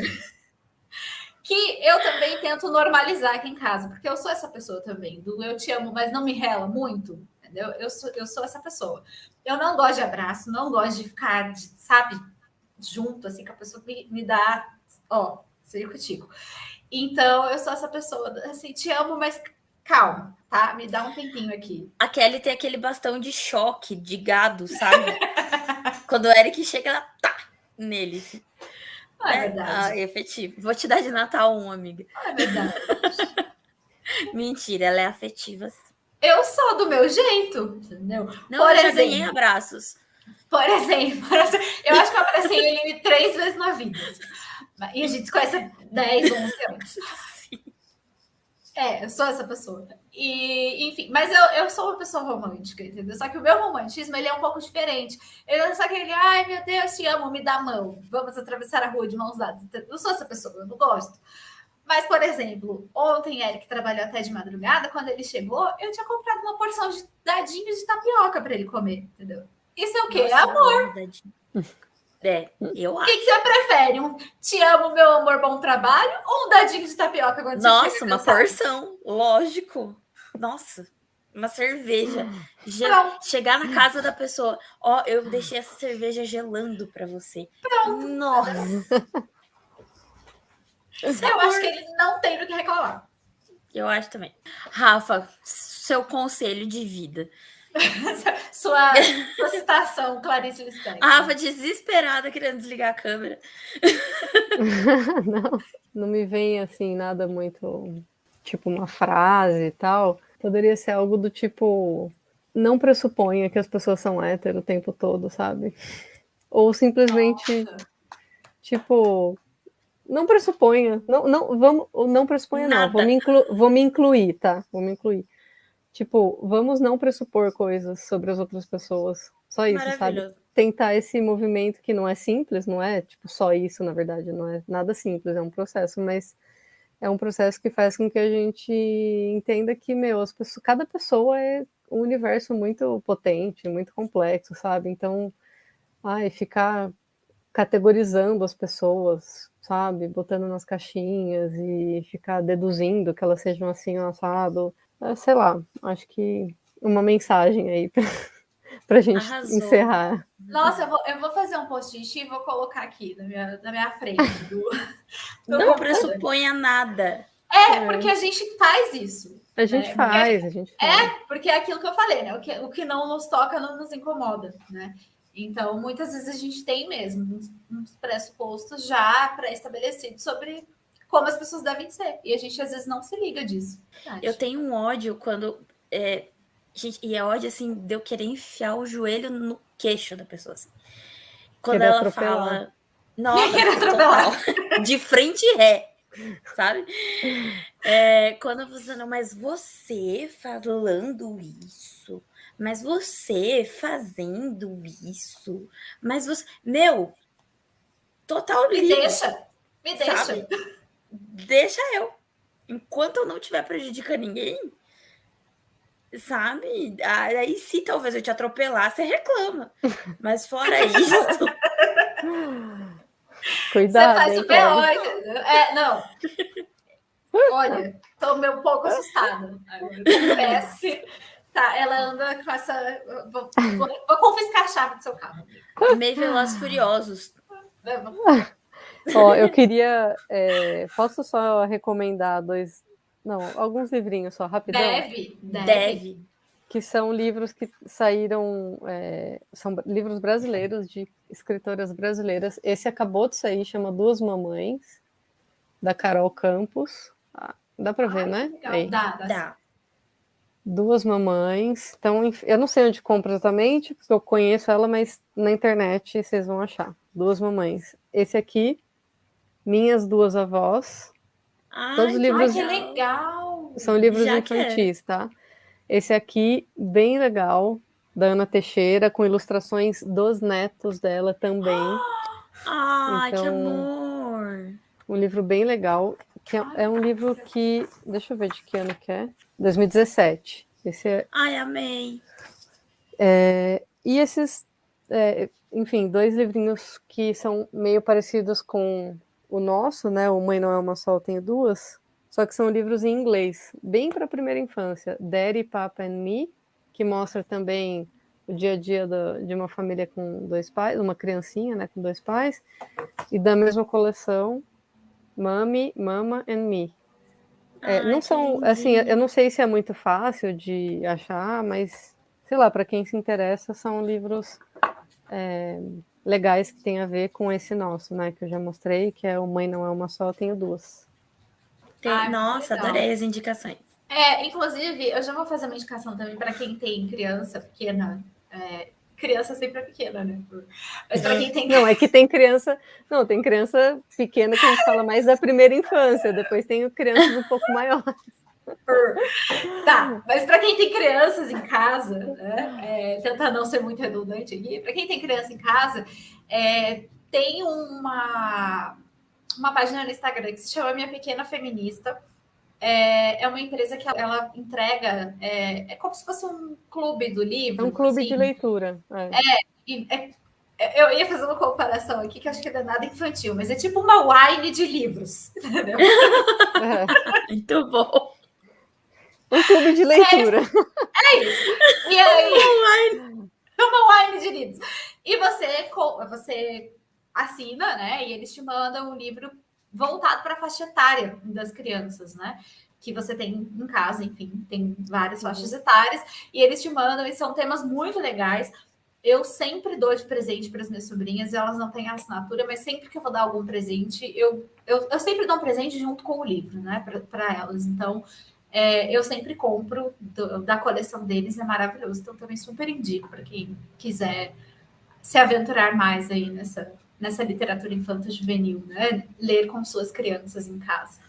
Que eu também tento normalizar aqui em casa, porque eu sou essa pessoa também, do eu te amo, mas não me rela muito, entendeu? Eu sou essa pessoa. Eu não gosto de abraço, não gosto de ficar, sabe, junto, assim, que a pessoa me dá, ó, circo-tico. Então, eu sou essa pessoa, assim, te amo, mas calma, tá? Me dá um tempinho aqui.
A Kelly tem aquele bastão de choque, de gado, sabe? Quando o Eric chega, ela tá nele. Assim.
Não é verdade.
É efetivo. Vou te dar de Natal amiga.
Não é verdade.
Mentira, ela é afetiva.
Eu sou do meu jeito, entendeu?
Não, eu já ganhei abraços.
Por exemplo, eu acho que eu abracei ele 3 vezes na vida. E a gente se conhece há 10, 11 anos. Eu sou essa pessoa. E, enfim, mas eu sou uma pessoa romântica, entendeu? Só que o meu romantismo, ele é um pouco diferente. Ele não é só aquele, ai, meu Deus, te amo, me dá a mão. Vamos atravessar a rua de mãos dadas. Eu sou essa pessoa, eu não gosto. Mas, por exemplo, ontem, Eric trabalhou até de madrugada, quando ele chegou, eu tinha comprado uma porção de dadinhos de tapioca para ele comer, entendeu? Isso é o quê?
Nossa,
amor.
Eu acho.
O que você prefere? Te amo, meu amor, bom trabalho? Ou um dadinho de tapioca quando
Nossa,
você chega
uma porção, lógico. Nossa, uma cerveja. Chegar na casa da pessoa. Ó, eu deixei essa cerveja gelando para você.
Pronto.
Nossa.
Eu acho que ele não tem do que reclamar.
Eu acho também. Rafa, seu conselho de vida.
Sua citação, Clarice Lispector.
A Rafa desesperada querendo desligar a câmera.
Não me vem assim nada muito, tipo uma frase e tal. Poderia ser algo do tipo, não pressuponha que as pessoas são hétero o tempo todo, sabe? Ou simplesmente, tipo, não pressuponha. Não pressuponha,
nada.
não. Vou me incluir, tá? Vou me incluir. Tipo, vamos não pressupor coisas sobre as outras pessoas. Só isso, sabe?
Maravilhoso.
Tentar esse movimento que não é simples, não é tipo só isso, na verdade, não é nada simples, é um processo, mas é um processo que faz com que a gente entenda que, meu, cada pessoa é um universo muito potente, muito complexo, sabe? Então, ficar categorizando as pessoas, sabe? Botando nas caixinhas e ficar deduzindo que elas sejam assim, assado, sei lá, acho que uma mensagem aí pra gente encerrar.
Nossa, eu vou fazer um post-it e vou colocar aqui na minha frente.
Não pressuponha nada.
Porque a gente faz isso.
A gente faz, a gente faz.
Porque é aquilo que eu falei, né? O que não nos toca não nos incomoda, né? Então, muitas vezes a gente tem mesmo uns pressupostos já pré-estabelecidos sobre como as pessoas devem ser. E a gente, às vezes, não se liga disso.
Eu tenho um ódio quando... gente, e é ódio, assim, de eu querer enfiar o joelho no queixo da pessoa, assim. Quando ela fala... Nossa, total. De frente ré, sabe? Quando você... Não, mas você falando isso... Mas você fazendo isso... Mas você... Meu... Total livre.
Me deixa.
Deixa eu. Enquanto eu não estiver prejudicando ninguém... Sabe? Aí se talvez eu te atropelar, você reclama. Mas fora isso...
Cuidado.
Você faz o B.O., entendeu? Não. Olha, tô um pouco assustada. Confesso. Tá, ela anda com essa... Vou confiscar a chave do seu carro.
Meio Velozes Furiosos.
Eu queria... posso só recomendar alguns livrinhos só, rapidão?
Deve.
Que são livros que saíram... são livros brasileiros, de escritoras brasileiras. Esse acabou de sair, chama Duas Mamães, da Carol Campos. Dá para ver, né?
Dá.
Duas Mamães. Então, eu não sei onde compra exatamente, porque eu conheço ela, mas na internet vocês vão achar. Duas Mamães. Esse aqui, Minhas Duas Avós. Todos os livros...
que legal!
São livros infantis, tá? Esse aqui, bem legal, da Ana Teixeira, com ilustrações dos netos dela também.
Que amor!
Um livro bem legal, que é um livro que... Deixa eu ver de que ano que é. 2017.
Amei!
E esses, enfim, 2 livrinhos que são meio parecidos com o nosso, né? O Mãe Não É Uma Só, Eu Tenho Duas, só que são livros em inglês, bem para a primeira infância. Daddy, Papa and Me, que mostra também o dia a dia de uma família com 2 pais, uma criancinha, né, com 2 pais, e da mesma coleção, Mommy, Mama and Me. Não são, assim, eu não sei se é muito fácil de achar, mas, sei lá, para quem se interessa, são livros legais que tem a ver com esse nosso, né, que eu já mostrei, que é o Mãe Não É Uma Só, Eu Tenho Duas.
Nossa, adorei as indicações.
Inclusive, eu já vou fazer uma indicação também para quem tem criança pequena. Criança sempre é pequena, né? Mas para quem tem...
Não, é que tem criança... Não, tem criança pequena que a gente fala mais da primeira infância, depois tem crianças um pouco maiores.
Tá, mas para quem tem crianças em casa, né? Tentar não ser muito redundante aqui, para quem tem criança em casa, tem uma página no Instagram que se chama Minha Pequena Feminista. É uma empresa que ela entrega... É como se fosse um clube do livro.
É um clube de leitura.
Eu ia fazer uma comparação aqui, que acho que não é nada infantil, mas é tipo uma wine de livros. Entendeu?
Muito bom.
Um clube de leitura.
Isso. E aí... uma wine de livros. E você assina, né? E eles te mandam um livro voltado para a faixa etária das crianças, né? Que você tem em casa, enfim, tem várias faixas etárias, e eles te mandam, e são temas muito legais. Eu sempre dou de presente para as minhas sobrinhas, elas não têm assinatura, mas sempre que eu vou dar algum presente, eu sempre dou um presente junto com o livro, né? Para elas. Então, eu sempre compro da coleção deles, é maravilhoso. Então, também super indico para quem quiser se aventurar mais aí nessa literatura infanto-juvenil, né? Ler com suas crianças em casa.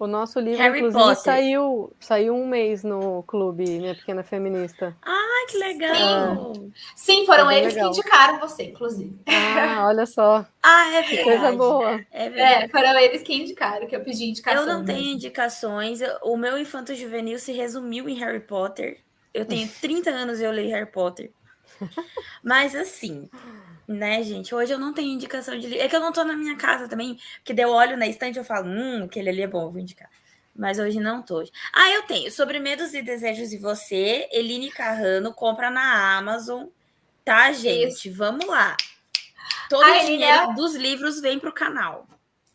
O nosso livro,
Harry
inclusive,
Potter.
saiu um mês no clube Minha Pequena Feminista.
Ai, que legal!
Sim, foram
Foi bem
eles que
legal.
indicaram você, inclusive.
Ah, olha só,
Ah, é
que coisa
verdade.
boa.
É verdade.
Foram eles que indicaram, que eu pedi indicação.
Eu não tenho
mesmo.
indicações. O meu infanto juvenil se resumiu em Harry Potter. Eu tenho 30 anos e eu leio Harry Potter. Mas assim, né, gente? Hoje eu não tenho indicação de livro. É que eu não tô na minha casa também, porque daí eu olho na estante e eu falo, aquele ali é bom, eu vou indicar. Mas hoje não tô. Ah, eu tenho. Sobre Medos e Desejos de Você, Eline Carrano, compra na Amazon. Tá, gente?
Isso.
Vamos lá. Todo
A
o
Eline
dinheiro dos livros vem pro canal.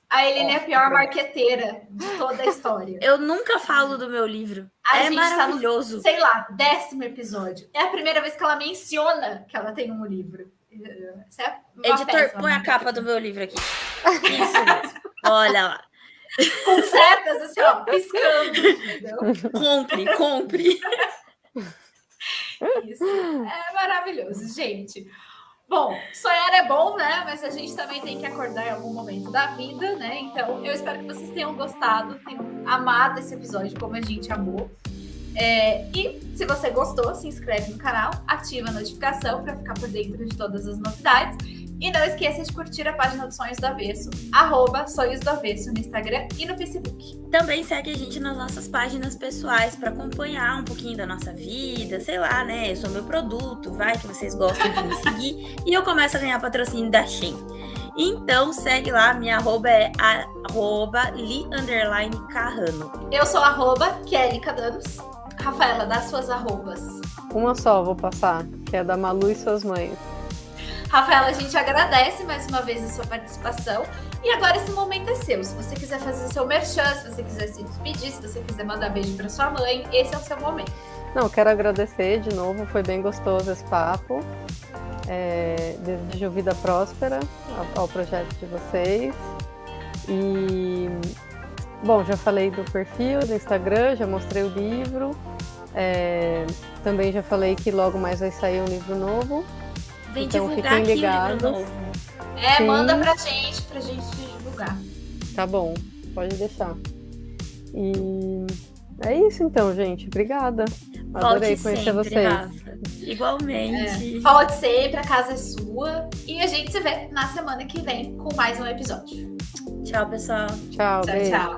A Eline é a pior
promessa.
marqueteira de toda a história.
Eu nunca falo do meu livro.
A
É
gente
maravilhoso.
tá no, sei lá, 10º episódio. É a primeira vez que ela menciona que ela tem um livro. Isso é uma
Editor,
péssima
põe a
marqueteira.
capa do meu livro aqui. Isso mesmo. Olha lá.
Com setas, assim, ó, piscando, entendeu?
Compre.
Isso. É maravilhoso, gente. Bom, sonhar é bom, né? Mas a gente também tem que acordar em algum momento da vida, né? Então, eu espero que vocês tenham gostado, tenham amado esse episódio como a gente amou. E se você gostou, se inscreve no canal, ativa a notificação para ficar por dentro de todas as novidades. E não esqueça de curtir a página do Sonhos do Avesso, @Sonhos do Avesso no Instagram e no Facebook.
Também segue a gente nas nossas páginas pessoais para acompanhar um pouquinho da nossa vida, sei lá, né? Eu sou meu produto, vai que vocês gostam de me seguir e eu começo a ganhar patrocínio da Shein. Então segue lá, minha arroba é @li_carrano.
Eu sou @Kelly Cadanos. Rafaela, dá suas arrobas.
Uma só vou passar, que é da Malu e suas mães.
Rafaela, a gente agradece mais uma vez a sua participação. E agora esse momento é seu. Se você quiser fazer seu merchan, se você quiser se despedir, se você quiser mandar beijo para sua mãe, esse é o seu momento.
Não, quero agradecer de novo, foi bem gostoso esse papo. Desejo vida próspera ao projeto de vocês. E, bom, já falei do perfil do Instagram, já mostrei o livro. Também já falei que logo mais vai sair um livro novo.
Vem
Então,
divulgar
fiquem
aqui
ligados.
o livro novo.
Sim.
Manda pra gente divulgar.
Tá bom, pode deixar. E é isso então, gente. Obrigada. Adorei
Volte
conhecer
sempre,
vocês.
Rafa. Igualmente.
Volte sempre, a casa é sua. E a gente se vê na semana que vem com mais um episódio.
Tchau, pessoal.
Tchau, beijo.
Tchau.